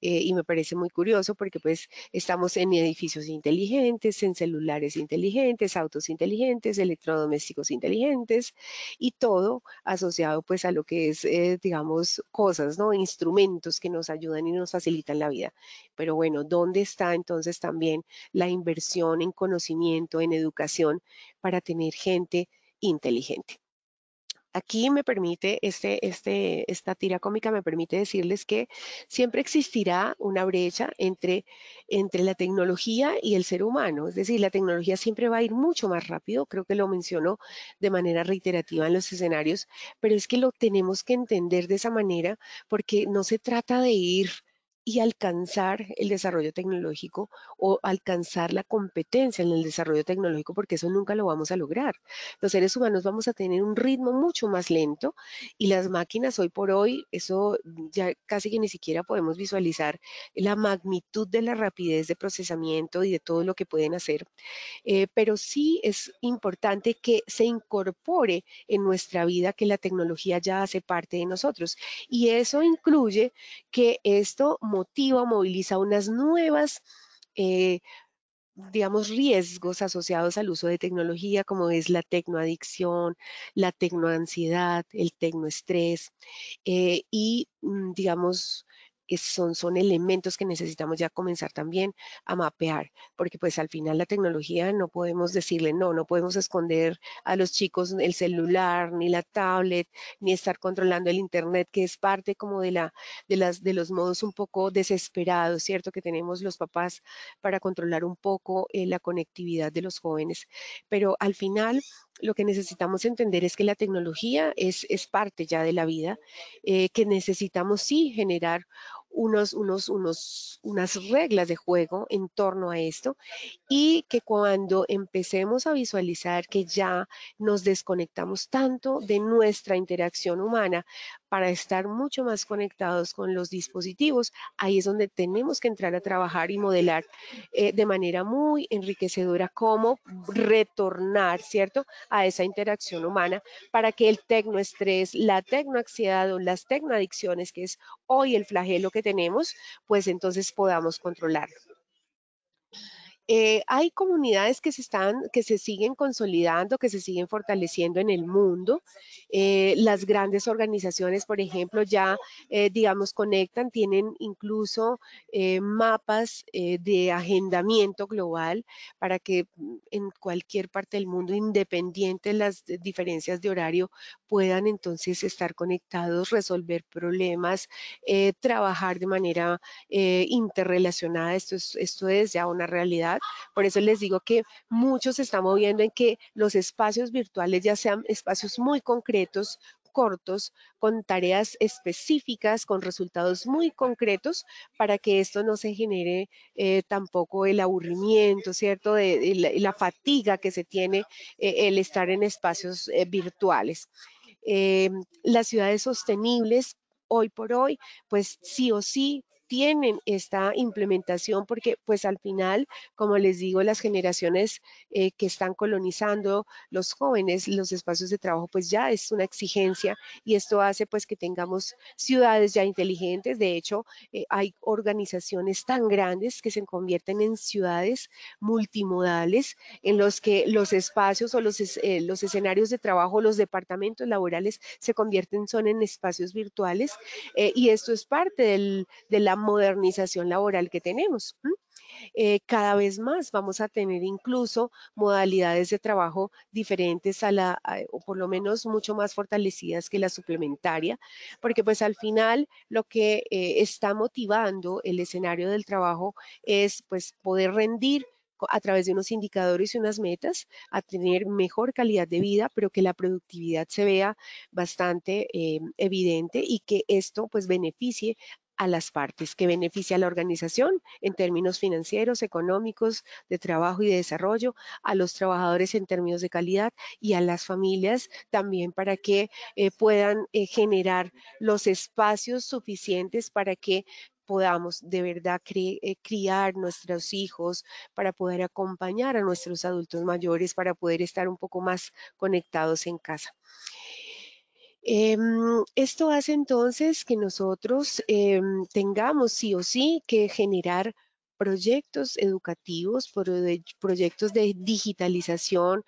Y me parece muy curioso porque pues estamos en edificios inteligentes, en celulares inteligentes, autos inteligentes, electrodomésticos inteligentes y todo asociado pues a lo que es, digamos, cosas, ¿no? Instrumentos que nos ayudan y nos facilitan la vida. Pero bueno, ¿dónde está entonces también la inversión en conocimiento, en educación para tener gente inteligente? Aquí me permite, esta tira cómica me permite decirles que siempre existirá una brecha entre la tecnología y el ser humano. Es decir, la tecnología siempre va a ir mucho más rápido, creo que lo menciono de manera reiterativa en los escenarios, pero es que lo tenemos que entender de esa manera porque no se trata de ir y alcanzar el desarrollo tecnológico o alcanzar la competencia en el desarrollo tecnológico, porque eso nunca lo vamos a lograr. Los seres humanos vamos a tener un ritmo mucho más lento y las máquinas hoy por hoy, eso ya casi que ni siquiera podemos visualizar la magnitud de la rapidez de procesamiento y de todo lo que pueden hacer. Pero sí es importante que se incorpore en nuestra vida que la tecnología ya hace parte de nosotros. Y eso incluye que esto motiva, moviliza unas nuevas eh, digamos, riesgos asociados al uso de tecnología, como es la tecnoadicción, la tecnoansiedad, el tecnoestrés, y, digamos, son elementos que necesitamos ya comenzar también a mapear, porque pues al final la tecnología no podemos decirle no, no podemos esconder a los chicos el celular, ni la tablet, ni estar controlando el internet, que es parte como de los modos un poco desesperados, ¿cierto? Que tenemos los papás para controlar un poco la conectividad de los jóvenes. Pero al final lo que necesitamos entender es que la tecnología es parte ya de la vida, que necesitamos sí generar unas reglas de juego en torno a esto y que cuando empecemos a visualizar que ya nos desconectamos tanto de nuestra interacción humana para estar mucho más conectados con los dispositivos, ahí es donde tenemos que entrar a trabajar y modelar de manera muy enriquecedora cómo retornar, ¿cierto?, a esa interacción humana para que el tecnoestrés, la tecnoansiedad o las tecnoadicciones, que es hoy el flagelo que tenemos, pues entonces podamos controlarlo. Hay comunidades que se siguen consolidando, que se siguen fortaleciendo en el mundo. Las grandes organizaciones, por ejemplo, ya, digamos, conectan, tienen incluso mapas de agendamiento global para que en cualquier parte del mundo, independiente de las diferencias de horario, puedan entonces estar conectados, resolver problemas, trabajar de manera interrelacionada. Esto es ya una realidad. Por eso les digo que muchos se están moviendo en que los espacios virtuales ya sean espacios muy concretos, cortos, con tareas específicas, con resultados muy concretos, para que esto no se genere tampoco el aburrimiento, ¿cierto? La fatiga que se tiene el estar en espacios virtuales. Las ciudades sostenibles, hoy por hoy, pues sí o sí tienen esta implementación porque pues al final, como les digo, las generaciones que están colonizando los jóvenes, los espacios de trabajo, pues ya es una exigencia y esto hace pues que tengamos ciudades ya inteligentes. De hecho, hay organizaciones tan grandes que se convierten en ciudades multimodales en los que los espacios o los escenarios de trabajo, los departamentos laborales se convierten son en espacios virtuales y esto es parte de la modernización laboral que tenemos. Cada vez más vamos a tener incluso modalidades de trabajo diferentes o por lo menos mucho más fortalecidas que la suplementaria, porque pues al final lo que está motivando el escenario del trabajo es pues poder rendir a través de unos indicadores y unas metas, a tener mejor calidad de vida, pero que la productividad se vea bastante evidente y que esto pues beneficie a las partes, que beneficia a la organización en términos financieros, económicos, de trabajo y de desarrollo, a los trabajadores en términos de calidad y a las familias también para que puedan generar los espacios suficientes para que podamos de verdad criar nuestros hijos, para poder acompañar a nuestros adultos mayores, para poder estar un poco más conectados en casa. Esto hace entonces que nosotros tengamos sí o sí que generar proyectos educativos, proyectos de digitalización,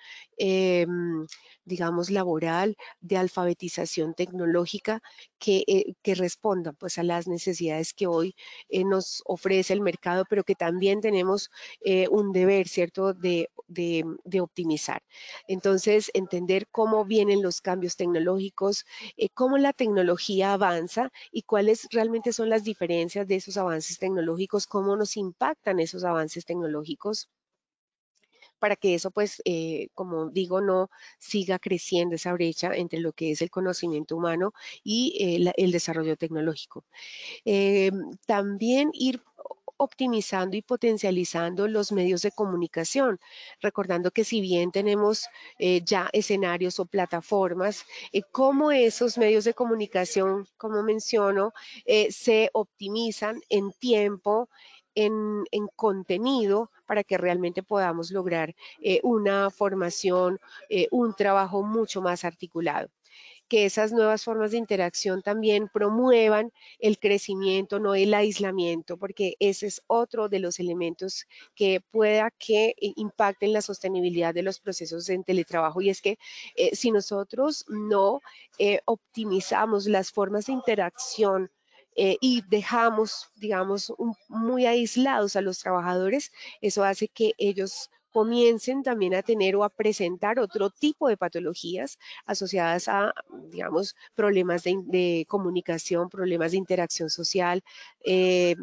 digamos, laboral, de alfabetización tecnológica que respondan pues a las necesidades que hoy nos ofrece el mercado, pero que también tenemos un deber, ¿cierto?, de optimizar. Entonces, entender cómo vienen los cambios tecnológicos, cómo la tecnología avanza y cuáles realmente son las diferencias de esos avances tecnológicos, cómo nos impactan esos avances tecnológicos para que eso, pues, como digo, no siga creciendo esa brecha entre lo que es el conocimiento humano y el desarrollo tecnológico. Eh, También ir optimizando y potencializando los medios de comunicación, recordando que si bien tenemos ya escenarios o plataformas, cómo esos medios de comunicación, como menciono, se optimizan en tiempo, en contenido, para que realmente podamos lograr una formación, un trabajo mucho más articulado, que esas nuevas formas de interacción también promuevan el crecimiento, no el aislamiento, porque ese es otro de los elementos que pueda que impacten la sostenibilidad de los procesos en teletrabajo. Y es que si nosotros no optimizamos las formas de interacción, y dejamos, digamos, muy aislados a los trabajadores, eso hace que ellos comiencen también a tener o a presentar otro tipo de patologías asociadas a, digamos, problemas de comunicación, problemas de interacción social. eh,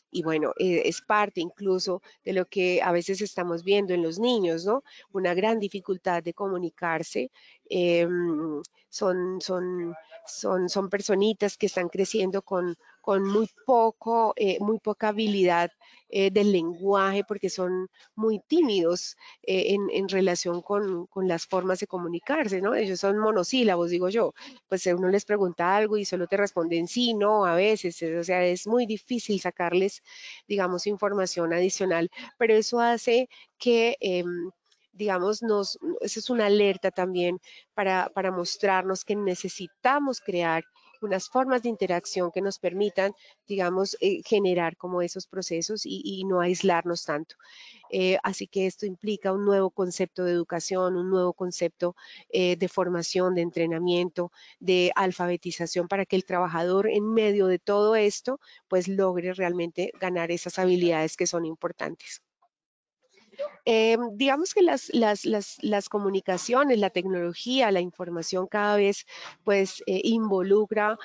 y bueno, es parte incluso de lo que a veces estamos viendo en los niños, ¿no? Una gran dificultad de comunicarse. eh, son, son, son personitas que están creciendo con muy poca habilidad del lenguaje porque son muy tímidos en relación con las formas de comunicarse, ¿no? Ellos son monosílabos, digo yo. Pues uno les pregunta algo y solo te responden sí, no, a veces. O sea, es muy difícil sacarles, digamos, información adicional, pero eso hace que digamos, eso es una alerta también para mostrarnos que necesitamos crear unas formas de interacción que nos permitan, digamos, generar como esos procesos y no aislarnos tanto. Así que esto implica un nuevo concepto de educación, un nuevo concepto de formación, de entrenamiento, de alfabetización para que el trabajador en medio de todo esto, pues logre realmente ganar esas habilidades que son importantes. Digamos que las comunicaciones, la tecnología, la información cada vez pues involucra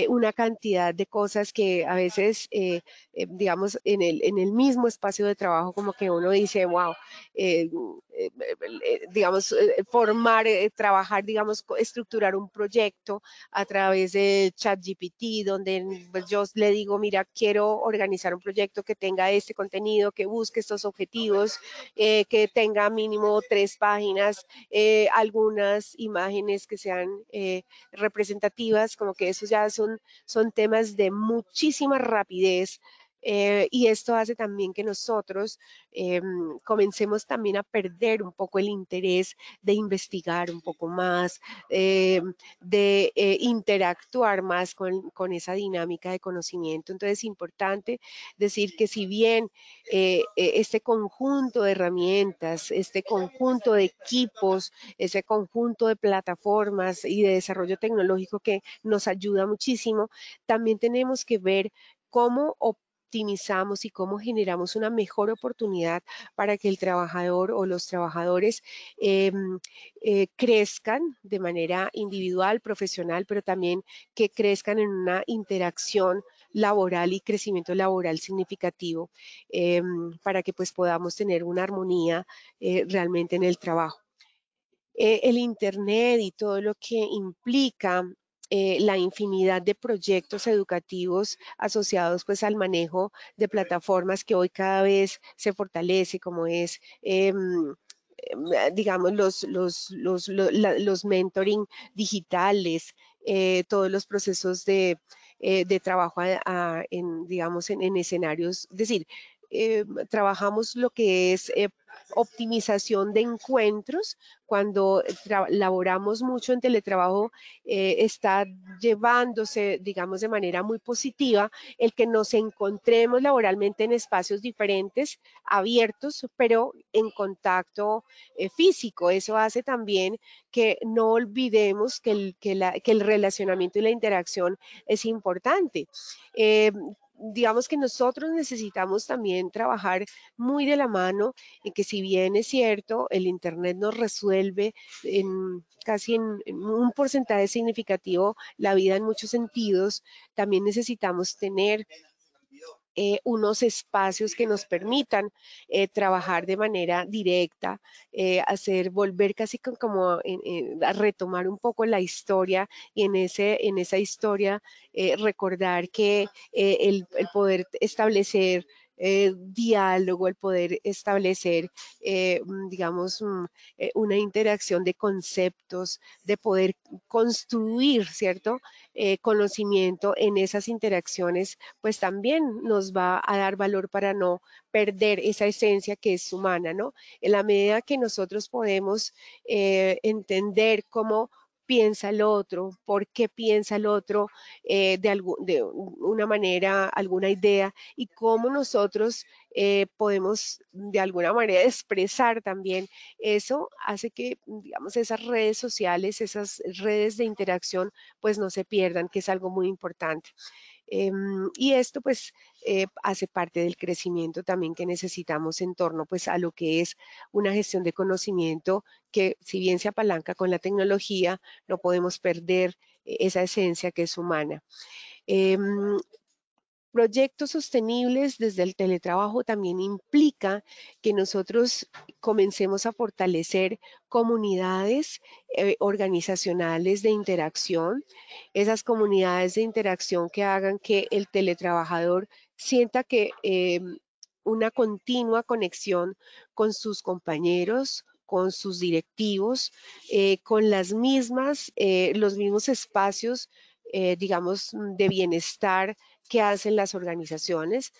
una cantidad de cosas que a veces, digamos, en el mismo espacio de trabajo como que uno dice, wow, eh, digamos, formar, trabajar, digamos, estructurar un proyecto a través de ChatGPT, donde pues, yo le digo, mira, quiero organizar un proyecto que tenga este contenido, que busque estos objetivos, que tenga mínimo 3 páginas, algunas imágenes que sean representativas, como que esos ya son temas de muchísima rapidez. Y esto hace también que nosotros comencemos también a perder un poco el interés de investigar un poco más, de interactuar más con esa dinámica de conocimiento. Entonces es importante decir que si bien este conjunto de herramientas, este conjunto de equipos, ese conjunto de plataformas y de desarrollo tecnológico que nos ayuda muchísimo, también tenemos que ver cómo optimizamos y cómo generamos una mejor oportunidad para que el trabajador o los trabajadores crezcan de manera individual, profesional, pero también que crezcan en una interacción laboral y crecimiento laboral significativo para que pues podamos tener una armonía realmente en el trabajo. El Internet y todo lo que implica la infinidad de proyectos educativos asociados pues al manejo de plataformas que hoy cada vez se fortalece, como es digamos, los mentoring digitales, todos los procesos de trabajo digamos, en escenarios, es decir, trabajamos lo que es optimización de encuentros. Cuando laboramos mucho en teletrabajo, está llevándose, digamos, de manera muy positiva el que nos encontremos laboralmente en espacios diferentes, abiertos, pero en contacto físico. Eso hace también que no olvidemos que el relacionamiento y la interacción es importante. Digamos que nosotros necesitamos también trabajar muy de la mano en que, si bien es cierto, el Internet nos resuelve casi en un porcentaje significativo la vida en muchos sentidos, también necesitamos tener unos espacios que nos permitan trabajar de manera directa, volver casi como a retomar un poco la historia y en esa historia recordar que el poder establecer diálogo, el poder establecer, digamos, una interacción de conceptos, de poder construir, ¿cierto? Conocimiento en esas interacciones, pues también nos va a dar valor para no perder esa esencia que es humana, ¿no? En la medida que nosotros podemos entender cómo piensa el otro, por qué piensa el otro de una manera, alguna idea, y cómo nosotros podemos de alguna manera expresar también eso, hace que, digamos, esas redes sociales, esas redes de interacción, pues no se pierdan, que es algo muy importante. Y esto pues hace parte del crecimiento también que necesitamos en torno pues a lo que es una gestión de conocimiento que, si bien se apalanca con la tecnología, no podemos perder esa esencia que es humana. Em, Proyectos sostenibles desde el teletrabajo también implica que nosotros comencemos a fortalecer comunidades organizacionales de interacción, esas comunidades de interacción que hagan que el teletrabajador sienta que una continua conexión con sus compañeros, con sus directivos, con los mismos espacios, digamos, de bienestar que hacen las organizaciones.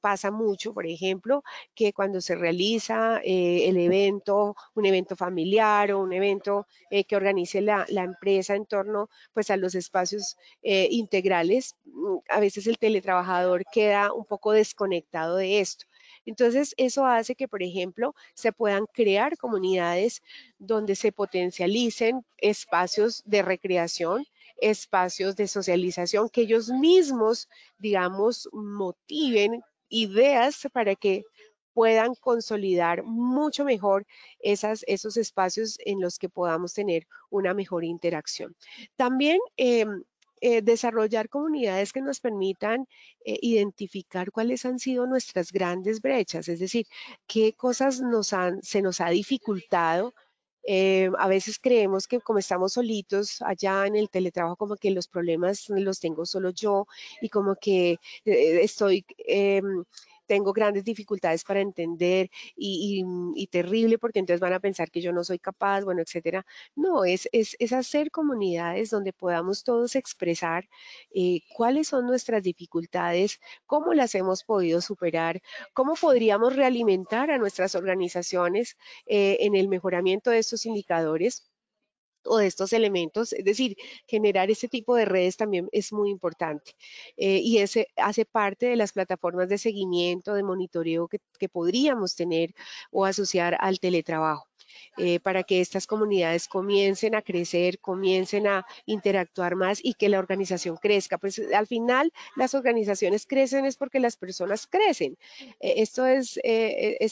Pasa mucho, por ejemplo, que cuando se realiza el evento, un evento familiar o un evento que organice la empresa en torno pues, a los espacios integrales, a veces el teletrabajador queda un poco desconectado de esto. Entonces, eso hace que, por ejemplo, se puedan crear comunidades donde se potencialicen espacios de recreación, espacios de socialización, que ellos mismos, digamos, motiven ideas para que puedan consolidar mucho mejor esos espacios en los que podamos tener una mejor interacción. También desarrollar comunidades que nos permitan identificar cuáles han sido nuestras grandes brechas, es decir, qué cosas se nos ha dificultado. A veces creemos que como estamos solitos allá en el teletrabajo, como que los problemas los tengo solo yo y como que tengo grandes dificultades para entender y terrible porque entonces van a pensar que yo no soy capaz, bueno, etcétera. No, es hacer comunidades donde podamos todos expresar cuáles son nuestras dificultades, cómo las hemos podido superar, cómo podríamos realimentar a nuestras organizaciones en el mejoramiento de estos indicadores o de estos elementos, es decir, generar ese tipo de redes también es muy importante y ese hace parte de las plataformas de seguimiento, de monitoreo que podríamos tener o asociar al teletrabajo. para que estas comunidades comiencen a crecer, comiencen a interactuar más y que la organización crezca. Pues al final las organizaciones crecen es porque las personas crecen. Esto es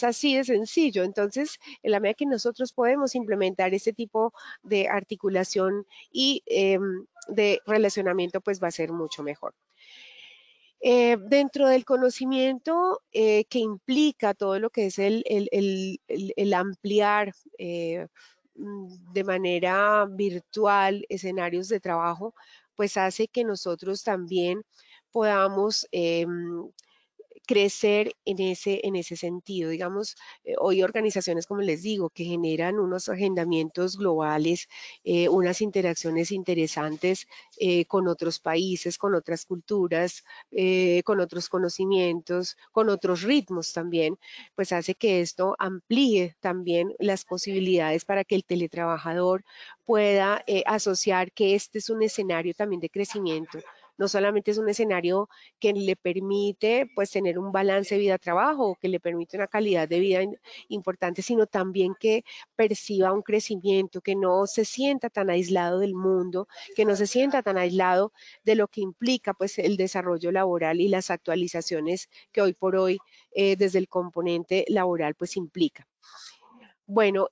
así de sencillo. Entonces, en la medida que nosotros podemos implementar este tipo de articulación y de relacionamiento, pues va a ser mucho mejor. Dentro del conocimiento que implica todo lo que es el ampliar de manera virtual escenarios de trabajo, pues hace que nosotros también podamos crecer en ese sentido. Digamos, hoy organizaciones, como les digo, que generan unos agendamientos globales, unas interacciones interesantes con otros países, con otras culturas, con otros conocimientos, con otros ritmos también, pues hace que esto amplíe también las posibilidades para que el teletrabajador pueda asociar que este es un escenario también de crecimiento. No solamente es un escenario que le permite pues tener un balance vida-trabajo, que le permite una calidad de vida importante, sino también que perciba un crecimiento, que no se sienta tan aislado del mundo, que no se sienta tan aislado de lo que implica pues el desarrollo laboral y las actualizaciones que hoy por hoy desde el componente laboral pues implica. Bueno,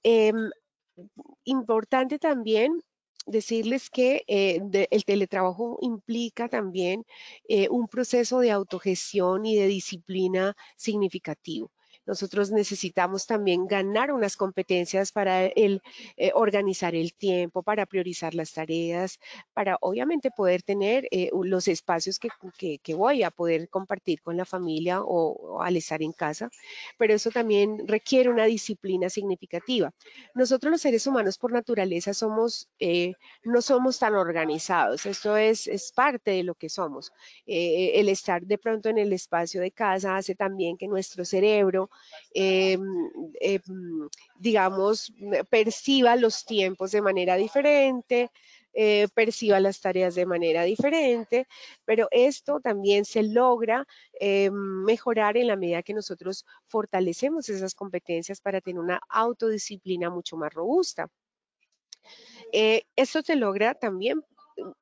importante también decirles que el teletrabajo implica también un proceso de autogestión y de disciplina significativo. Nosotros necesitamos también ganar unas competencias para organizar el tiempo, para priorizar las tareas, para obviamente poder tener los espacios que voy a poder compartir con la familia o al estar en casa, pero eso también requiere una disciplina significativa. Nosotros los seres humanos por naturaleza no somos tan organizados, esto es parte de lo que somos. El estar de pronto en el espacio de casa hace también que nuestro cerebro, eh, eh, digamos, perciba los tiempos de manera diferente, perciba las tareas de manera diferente, pero esto también se logra mejorar en la medida que nosotros fortalecemos esas competencias para tener una autodisciplina mucho más robusta. Esto se logra también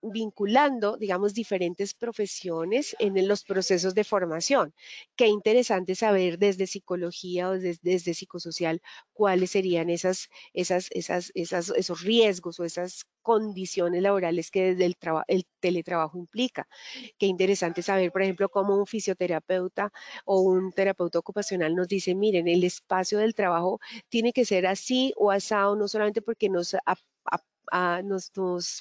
vinculando, digamos, diferentes profesiones en los procesos de formación. Qué interesante saber desde psicología o desde psicosocial cuáles serían esos riesgos o esas condiciones laborales que desde el teletrabajo implica. Qué interesante saber, por ejemplo, cómo un fisioterapeuta o un terapeuta ocupacional nos dice, miren, el espacio del trabajo tiene que ser así o asado, no solamente porque nos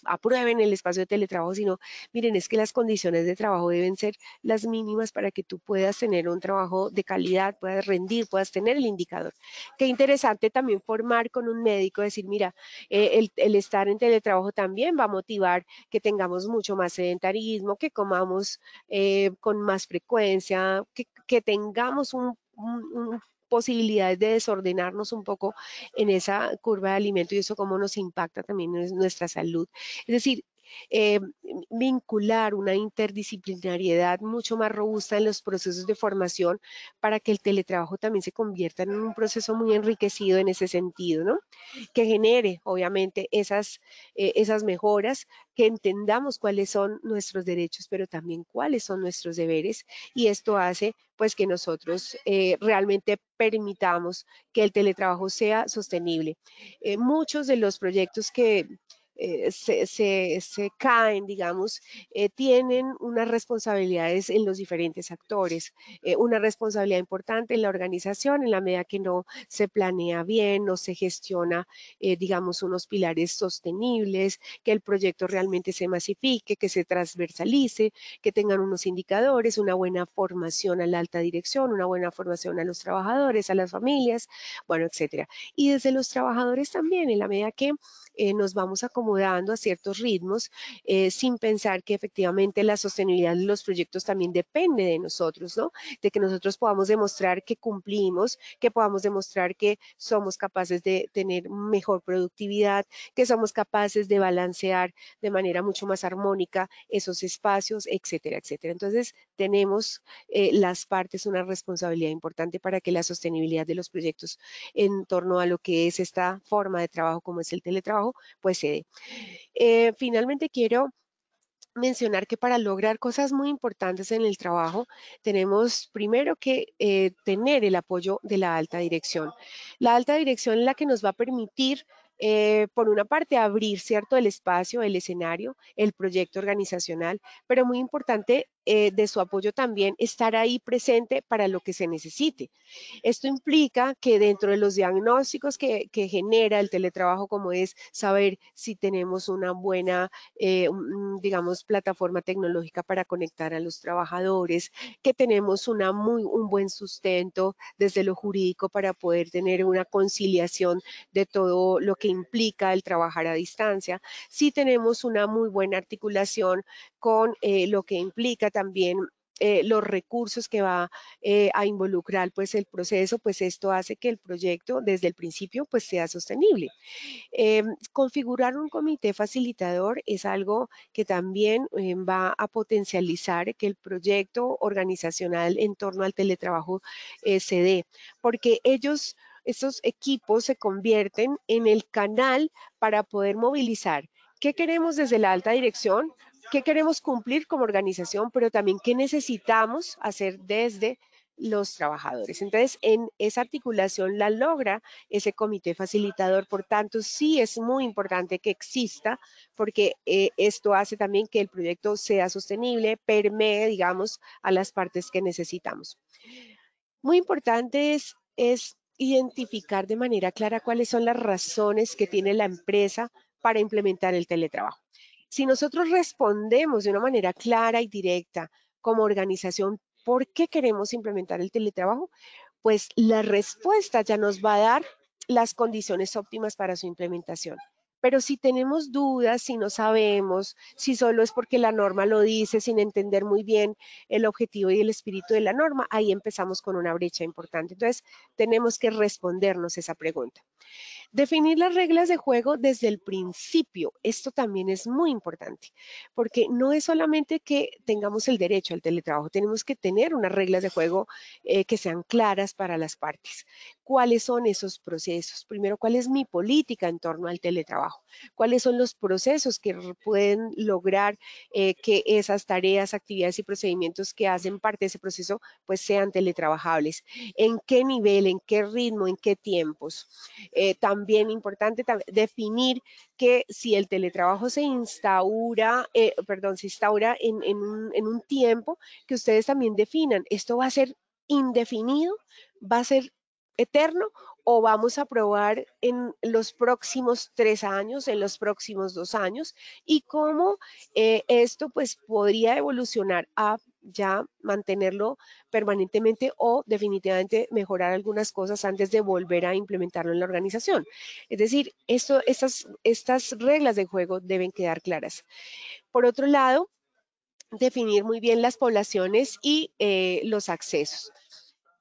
aprueben el espacio de teletrabajo, sino miren, es que las condiciones de trabajo deben ser las mínimas para que tú puedas tener un trabajo de calidad, puedas rendir, puedas tener el indicador. Qué interesante también formar con un médico, decir, mira, el estar en teletrabajo también va a motivar que tengamos mucho más sedentarismo, que comamos con más frecuencia, que tengamos posibilidades de desordenarnos un poco en esa curva de alimento y eso cómo nos impacta también en nuestra salud. Es decir, vincular una interdisciplinariedad mucho más robusta en los procesos de formación para que el teletrabajo también se convierta en un proceso muy enriquecido en ese sentido, ¿no? Que genere, obviamente, esas mejoras, que entendamos cuáles son nuestros derechos, pero también cuáles son nuestros deberes, y esto hace pues que nosotros realmente permitamos que el teletrabajo sea sostenible. Muchos de los proyectos que se caen, digamos, tienen unas responsabilidades en los diferentes actores, una responsabilidad importante en la organización en la medida que no se planea bien, no se gestiona, digamos, unos pilares sostenibles, que el proyecto realmente se masifique, que se transversalice, que tengan unos indicadores, una buena formación a la alta dirección, una buena formación a los trabajadores, a las familias, bueno, etcétera. Y desde los trabajadores también, en la medida que nos vamos acomodando acomodando a ciertos ritmos sin pensar que efectivamente la sostenibilidad de los proyectos también depende de nosotros, ¿no? De que nosotros podamos demostrar que cumplimos, que podamos demostrar que somos capaces de tener mejor productividad, que somos capaces de balancear de manera mucho más armónica esos espacios, etcétera, etcétera. Entonces, tenemos las partes una responsabilidad importante para que la sostenibilidad de los proyectos en torno a lo que es esta forma de trabajo como es el teletrabajo, pues se dé. Finalmente quiero mencionar que para lograr cosas muy importantes en el trabajo, tenemos primero que tener el apoyo de la alta dirección. La alta dirección es la que nos va a permitir, por una parte, abrir, ¿cierto?, el espacio, el escenario, el proyecto organizacional, pero muy importante de su apoyo también estar ahí presente para lo que se necesite. Esto implica que dentro de los diagnósticos que genera el teletrabajo, como es saber si tenemos una buena, digamos, plataforma tecnológica para conectar a los trabajadores, que tenemos un buen sustento desde lo jurídico para poder tener una conciliación de todo lo que implica el trabajar a distancia, si tenemos una muy buena articulación con lo que implica también los recursos que va a involucrar pues el proceso, pues esto hace que el proyecto desde el principio pues sea sostenible. Configurar un comité facilitador es algo que también va a potencializar que el proyecto organizacional en torno al teletrabajo se dé, porque estos equipos se convierten en el canal para poder movilizar. ¿Qué queremos desde la alta dirección? ¿Qué queremos cumplir como organización? Pero también qué necesitamos hacer desde los trabajadores. Entonces, en esa articulación la logra ese comité facilitador. Por tanto, sí es muy importante que exista, porque esto hace también que el proyecto sea sostenible, permee, digamos, a las partes que necesitamos. Muy importante es identificar de manera clara cuáles son las razones que tiene la empresa para implementar el teletrabajo. Si nosotros respondemos de una manera clara y directa como organización, ¿por qué queremos implementar el teletrabajo? Pues la respuesta ya nos va a dar las condiciones óptimas para su implementación. Pero si tenemos dudas, si no sabemos, si solo es porque la norma lo dice, sin entender muy bien el objetivo y el espíritu de la norma, ahí empezamos con una brecha importante. Entonces, tenemos que respondernos esa pregunta. Definir las reglas de juego desde el principio. Esto también es muy importante, porque no es solamente que tengamos el derecho al teletrabajo, tenemos que tener unas reglas de juego que sean claras para las partes. ¿Cuáles son esos procesos? Primero, ¿cuál es mi política en torno al teletrabajo? ¿Cuáles son los procesos que pueden lograr que esas tareas, actividades y procedimientos que hacen parte de ese proceso pues sean teletrabajables? ¿En qué nivel, en qué ritmo, en qué tiempos? También importante definir que si el teletrabajo se instaura, en un tiempo, que ustedes también definan, ¿esto va a ser indefinido? ¿Va a ser eterno? ¿O vamos a probar en los próximos 3 años, en los próximos 2 años? Y cómo esto pues podría evolucionar a ya mantenerlo permanentemente o definitivamente mejorar algunas cosas antes de volver a implementarlo en la organización. Es decir, estas reglas de juego deben quedar claras. Por otro lado, definir muy bien las poblaciones y los accesos.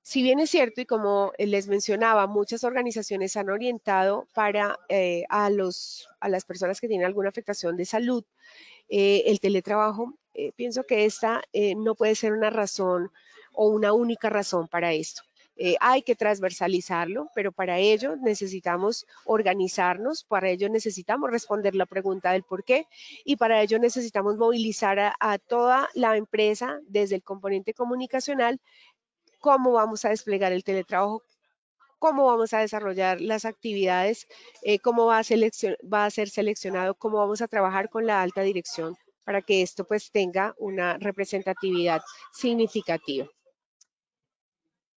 Si bien es cierto, y como les mencionaba, muchas organizaciones han orientado para a las personas que tienen alguna afectación de salud, el teletrabajo, pienso que esta no puede ser una razón o una única razón para esto. Hay que transversalizarlo, pero para ello necesitamos organizarnos, para ello necesitamos responder la pregunta del por qué y para ello necesitamos movilizar a toda la empresa desde el componente comunicacional, cómo vamos a desplegar el teletrabajo, cómo vamos a desarrollar las actividades, cómo va a ser seleccionado, cómo vamos a trabajar con la alta dirección para que esto pues tenga una representatividad significativa.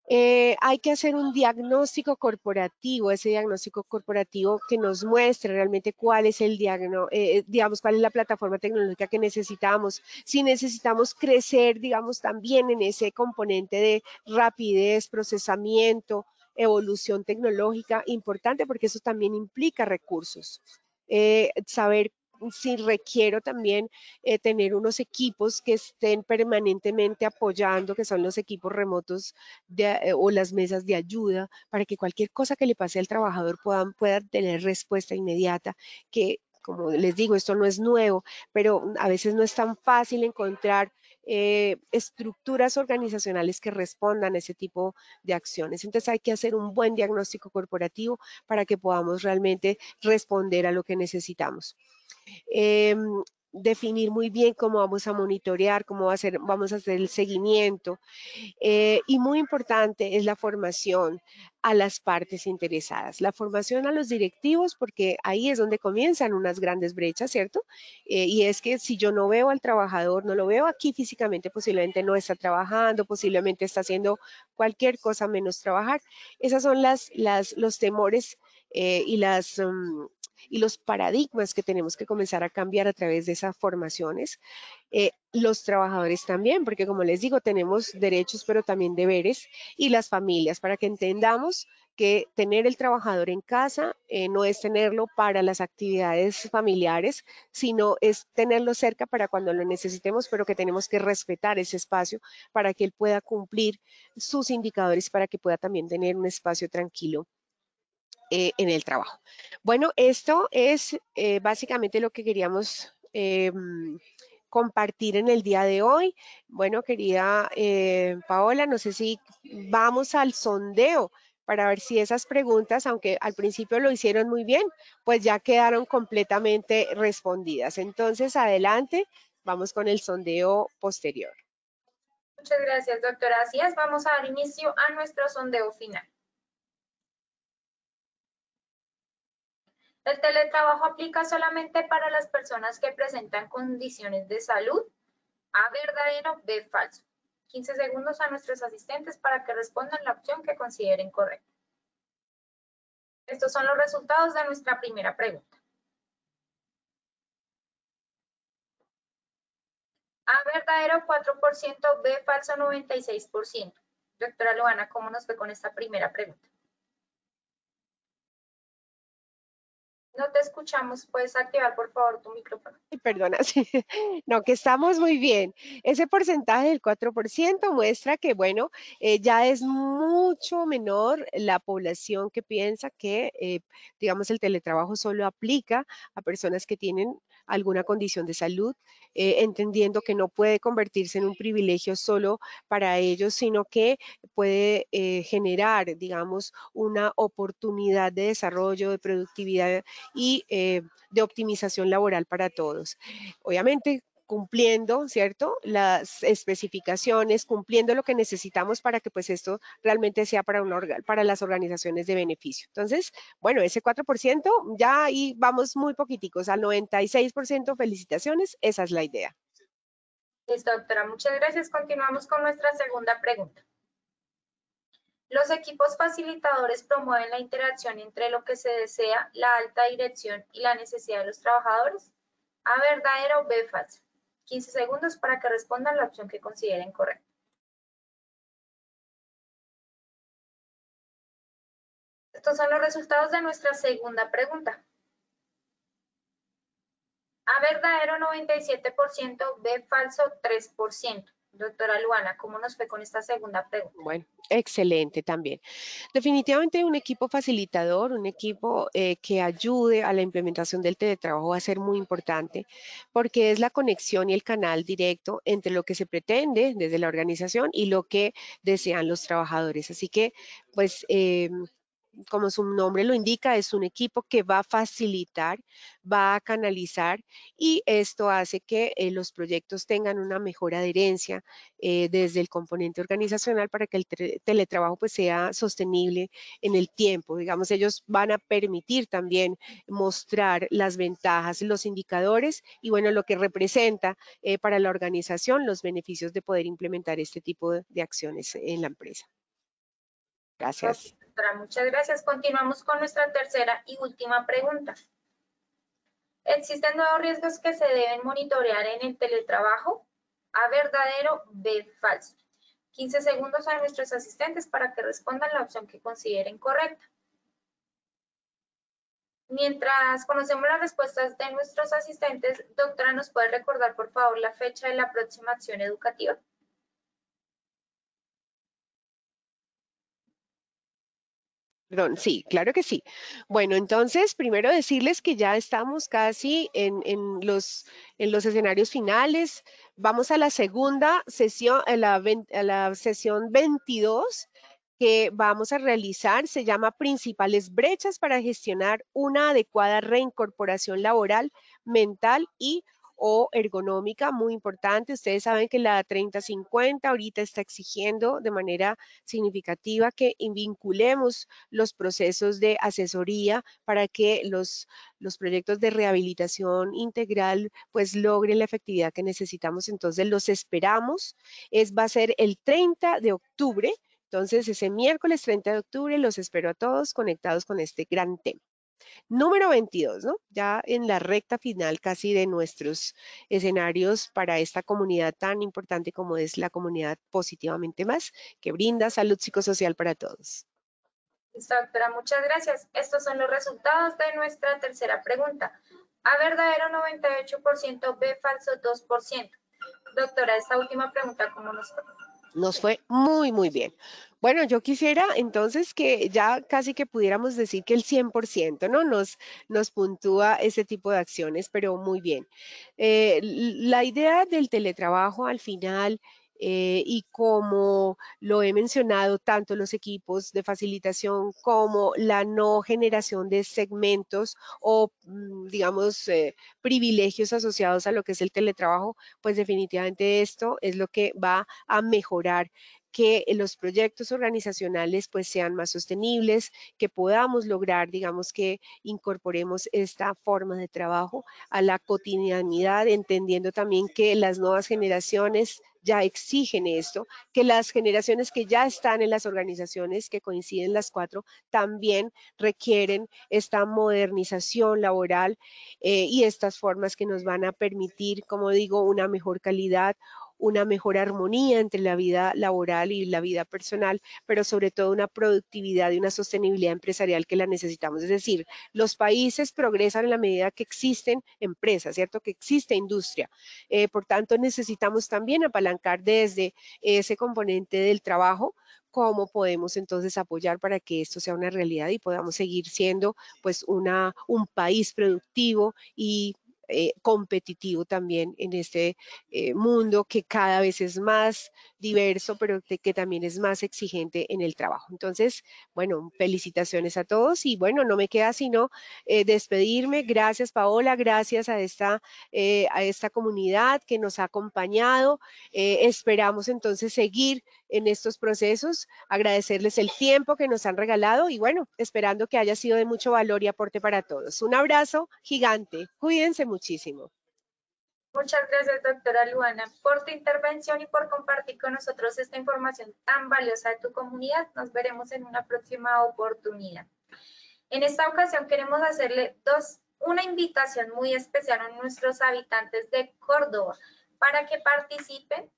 Hay que hacer un diagnóstico corporativo, ese diagnóstico corporativo que nos muestre realmente cuál es digamos, cuál es la plataforma tecnológica que necesitamos, si necesitamos crecer, digamos, también en ese componente de rapidez, procesamiento, evolución tecnológica, importante porque eso también implica recursos. Saber si requiero también tener unos equipos que estén permanentemente apoyando, que son los equipos remotos o las mesas de ayuda, para que cualquier cosa que le pase al trabajador pueda tener respuesta inmediata, que como les digo, esto no es nuevo, pero a veces no es tan fácil encontrar estructuras organizacionales que respondan a ese tipo de acciones. Entonces hay que hacer un buen diagnóstico corporativo para que podamos realmente responder a lo que necesitamos. Definir muy bien cómo vamos a monitorear, vamos a hacer el seguimiento. Y muy importante es la formación a las partes interesadas, la formación a los directivos, porque ahí es donde comienzan unas grandes brechas, ¿cierto? Y es que si yo no veo al trabajador, no lo veo aquí físicamente, posiblemente no está trabajando, posiblemente está haciendo cualquier cosa menos trabajar. Esos son los temores y los paradigmas que tenemos que comenzar a cambiar a través de esas formaciones. Los trabajadores también, porque como les digo, tenemos derechos, pero también deberes, y las familias, para que entendamos que tener el trabajador en casa no es tenerlo para las actividades familiares, sino es tenerlo cerca para cuando lo necesitemos, pero que tenemos que respetar ese espacio para que él pueda cumplir sus indicadores, para que pueda también tener un espacio tranquilo en el trabajo. Bueno, esto es básicamente lo que queríamos compartir en el día de hoy. Bueno, querida Paola, no sé si vamos al sondeo para ver si esas preguntas, aunque al principio lo hicieron muy bien, pues ya quedaron completamente respondidas. Entonces, adelante, vamos con el sondeo posterior. Muchas gracias, doctora. Así es, vamos a dar inicio a nuestro sondeo final. ¿El teletrabajo aplica solamente para las personas que presentan condiciones de salud? A, verdadero, B, falso. 15 segundos a nuestros asistentes para que respondan la opción que consideren correcta. Estos son los resultados de nuestra primera pregunta. A, verdadero, 4%, B, falso, 96%. Doctora Luana, ¿cómo nos fue con esta primera pregunta? No te escuchamos, puedes activar por favor tu micrófono. Perdona, sí. No, que estamos muy bien. Ese porcentaje del 4% muestra que, bueno, ya es mucho menor la población que piensa que, digamos, el teletrabajo solo aplica a personas que tienen alguna condición de salud, entendiendo que no puede convertirse en un privilegio solo para ellos, sino que puede generar, digamos, una oportunidad de desarrollo, de productividad y de optimización laboral para todos. Obviamente, cumpliendo, ¿cierto? Las especificaciones, cumpliendo lo que necesitamos para que pues esto realmente sea para las organizaciones de beneficio. Entonces, bueno, ese 4% ya ahí vamos muy poquiticos, al 96%, felicitaciones, esa es la idea. Listo, doctora, muchas gracias. Continuamos con nuestra segunda pregunta. Los equipos facilitadores promueven la interacción entre lo que se desea, la alta dirección y la necesidad de los trabajadores. A, verdadero, B, falso. 15 segundos para que respondan la opción que consideren correcta. Estos son los resultados de nuestra segunda pregunta. A, verdadero, 97%, B, falso, 3%. Doctora Luana, ¿cómo nos fue con esta segunda pregunta? Bueno, excelente también. Definitivamente un equipo facilitador, un equipo que ayude a la implementación del teletrabajo va a ser muy importante porque es la conexión y el canal directo entre lo que se pretende desde la organización y lo que desean los trabajadores. Así que, pues, como su nombre lo indica, es un equipo que va a facilitar, va a canalizar y esto hace que los proyectos tengan una mejor adherencia desde el componente organizacional para que el teletrabajo pues sea sostenible en el tiempo. Digamos, ellos van a permitir también mostrar las ventajas, los indicadores y bueno, lo que representa para la organización los beneficios de poder implementar este tipo de acciones en la empresa. Gracias. Okay, doctora, muchas gracias. Continuamos con nuestra tercera y última pregunta. ¿Existen nuevos riesgos que se deben monitorear en el teletrabajo? A, verdadero, B, falso. 15 segundos a nuestros asistentes para que respondan la opción que consideren correcta. Mientras conocemos las respuestas de nuestros asistentes, doctora, ¿nos puede recordar, por favor, la fecha de la próxima acción educativa? Perdón, sí, claro que sí. Bueno, entonces, primero decirles que ya estamos casi en los escenarios finales. Vamos a la segunda sesión, a la sesión 22 que vamos a realizar. Se llama Principales brechas para gestionar una adecuada reincorporación laboral, mental y o ergonómica, muy importante. Ustedes saben que la 3050 ahorita está exigiendo de manera significativa que vinculemos los procesos de asesoría para que los proyectos de rehabilitación integral pues logren la efectividad que necesitamos. Entonces los esperamos. Va a ser el 30 de octubre. Entonces ese miércoles 30 de octubre los espero a todos conectados con este gran tema. Número 22, ¿no? Ya en la recta final casi de nuestros escenarios para esta comunidad tan importante como es la comunidad Positivamente Más, que brinda salud psicosocial para todos. Listo, doctora, muchas gracias. Estos son los resultados de nuestra tercera pregunta. A verdadero 98%, B falso 2%. Doctora, esta última pregunta, ¿cómo nos fue? Nos fue muy, muy bien. Bueno, yo quisiera entonces que ya casi que pudiéramos decir que el 100%, ¿no? Nos puntúa ese tipo de acciones, pero muy bien. La idea del teletrabajo al final, y como lo he mencionado, tanto los equipos de facilitación como la no generación de segmentos o, digamos, privilegios asociados a lo que es el teletrabajo, pues definitivamente esto es lo que va a mejorar que los proyectos organizacionales pues sean más sostenibles, que podamos lograr, digamos, que incorporemos esta forma de trabajo a la cotidianidad, entendiendo también que las nuevas generaciones ya exigen esto, que las generaciones que ya están en las organizaciones, que coinciden las cuatro, también requieren esta modernización laboral y estas formas que nos van a permitir, como digo, una mejor calidad, una mejor armonía entre la vida laboral y la vida personal, pero sobre todo una productividad y una sostenibilidad empresarial que la necesitamos. Es decir, los países progresan en la medida que existen empresas, ¿cierto? Que existe industria. Por tanto, necesitamos también apalancar desde ese componente del trabajo cómo podemos entonces apoyar para que esto sea una realidad y podamos seguir siendo pues un país productivo y competitivo también en este mundo que cada vez es más diverso, pero que también es más exigente en el trabajo. Entonces, bueno, felicitaciones a todos y bueno, no me queda sino despedirme. Gracias, Paola, gracias a esta comunidad que nos ha acompañado. Esperamos entonces seguir en estos procesos, agradecerles el tiempo que nos han regalado y bueno, esperando que haya sido de mucho valor y aporte para todos. Un abrazo gigante. Cuídense muchísimo. Muchas gracias, doctora Luana, por tu intervención y por compartir con nosotros esta información tan valiosa de tu comunidad. Nos veremos en una próxima oportunidad. En esta ocasión queremos hacerle una invitación muy especial a nuestros habitantes de Córdoba para que participen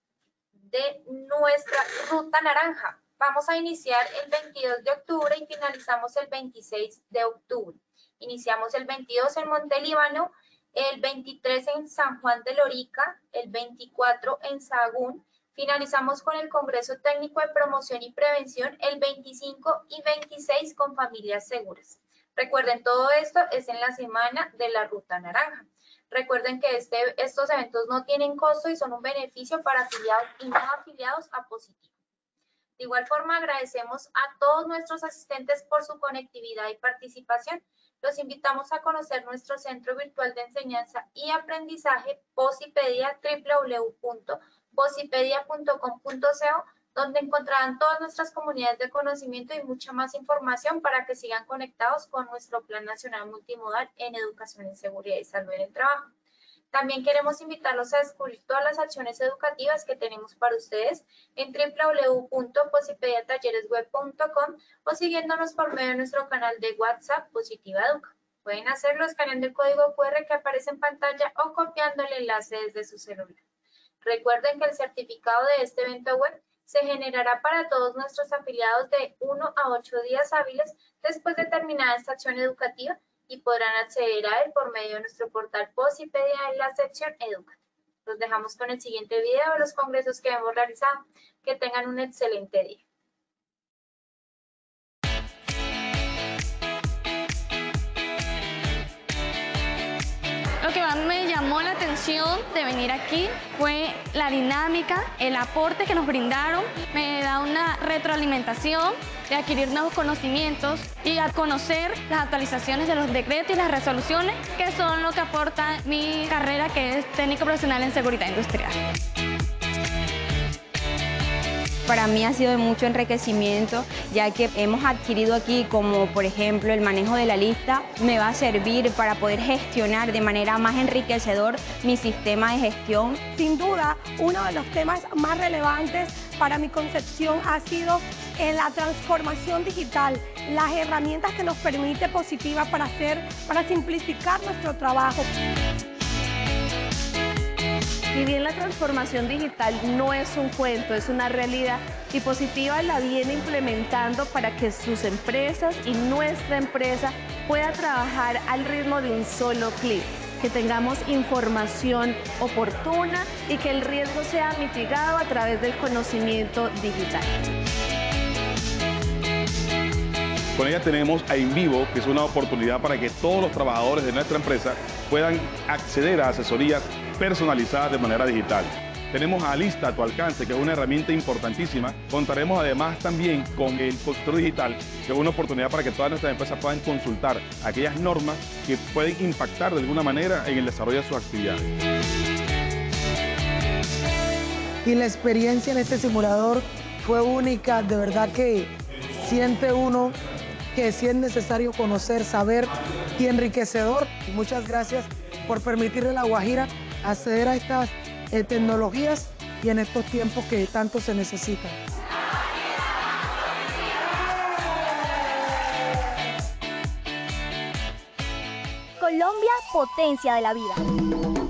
de nuestra Ruta Naranja. Vamos a iniciar el 22 de octubre y finalizamos el 26 de octubre. Iniciamos el 22 en Montelíbano, el 23 en San Juan de Lorica, el 24 en Sahagún. Finalizamos con el Congreso Técnico de Promoción y Prevención el 25 y 26 con Familias Seguras. Recuerden, todo esto es en la semana de la Ruta Naranja. Recuerden que estos eventos no tienen costo y son un beneficio para afiliados y no afiliados a Positivo. De igual forma, agradecemos a todos nuestros asistentes por su conectividad y participación. Los invitamos a conocer nuestro Centro Virtual de Enseñanza y Aprendizaje, Posipedia, www.posipedia.com.co, donde encontrarán todas nuestras comunidades de conocimiento y mucha más información para que sigan conectados con nuestro Plan Nacional Multimodal en Educación en Seguridad y Salud en el Trabajo. También queremos invitarlos a descubrir todas las acciones educativas que tenemos para ustedes en www.posipediatalleresweb.com o siguiéndonos por medio de nuestro canal de WhatsApp Positiva Educa. Pueden hacerlo escaneando el código QR que aparece en pantalla o copiando el enlace desde su celular. Recuerden que el certificado de este evento web se generará para todos nuestros afiliados de 1 a 8 días hábiles después de terminar esta acción educativa y podrán acceder a él por medio de nuestro portal Posipedia en la sección Educativa. Los dejamos con el siguiente video de los congresos que hemos realizado. Que tengan un excelente día. Lo que más me llamó la atención de venir aquí fue la dinámica, el aporte que nos brindaron. Me da una retroalimentación de adquirir nuevos conocimientos y a conocer las actualizaciones de los decretos y las resoluciones, que son lo que aporta mi carrera, que es técnico profesional en seguridad industrial. Para mí ha sido de mucho enriquecimiento, ya que hemos adquirido aquí, como por ejemplo el manejo de la lista, me va a servir para poder gestionar de manera más enriquecedor mi sistema de gestión. Sin duda, uno de los temas más relevantes para mi concepción ha sido en la transformación digital, las herramientas que nos permite Positiva para simplificar nuestro trabajo. Si bien la transformación digital no es un cuento, es una realidad, y Positiva la viene implementando para que sus empresas y nuestra empresa pueda trabajar al ritmo de un solo clic, que tengamos información oportuna y que el riesgo sea mitigado a través del conocimiento digital. Con ella tenemos a InVivo, que es una oportunidad para que todos los trabajadores de nuestra empresa puedan acceder a asesorías personalizadas de manera digital. Tenemos a Alista a tu alcance, que es una herramienta importantísima. Contaremos además también con el consultor digital, que es una oportunidad para que todas nuestras empresas puedan consultar aquellas normas que pueden impactar de alguna manera en el desarrollo de sus actividades. Y la experiencia en este simulador fue única, de verdad que siente uno que sí es necesario conocer, saber y enriquecedor. Muchas gracias por permitirle a La Guajira acceder a estas tecnologías y en estos tiempos que tanto se necesitan. Colombia, potencia de la vida.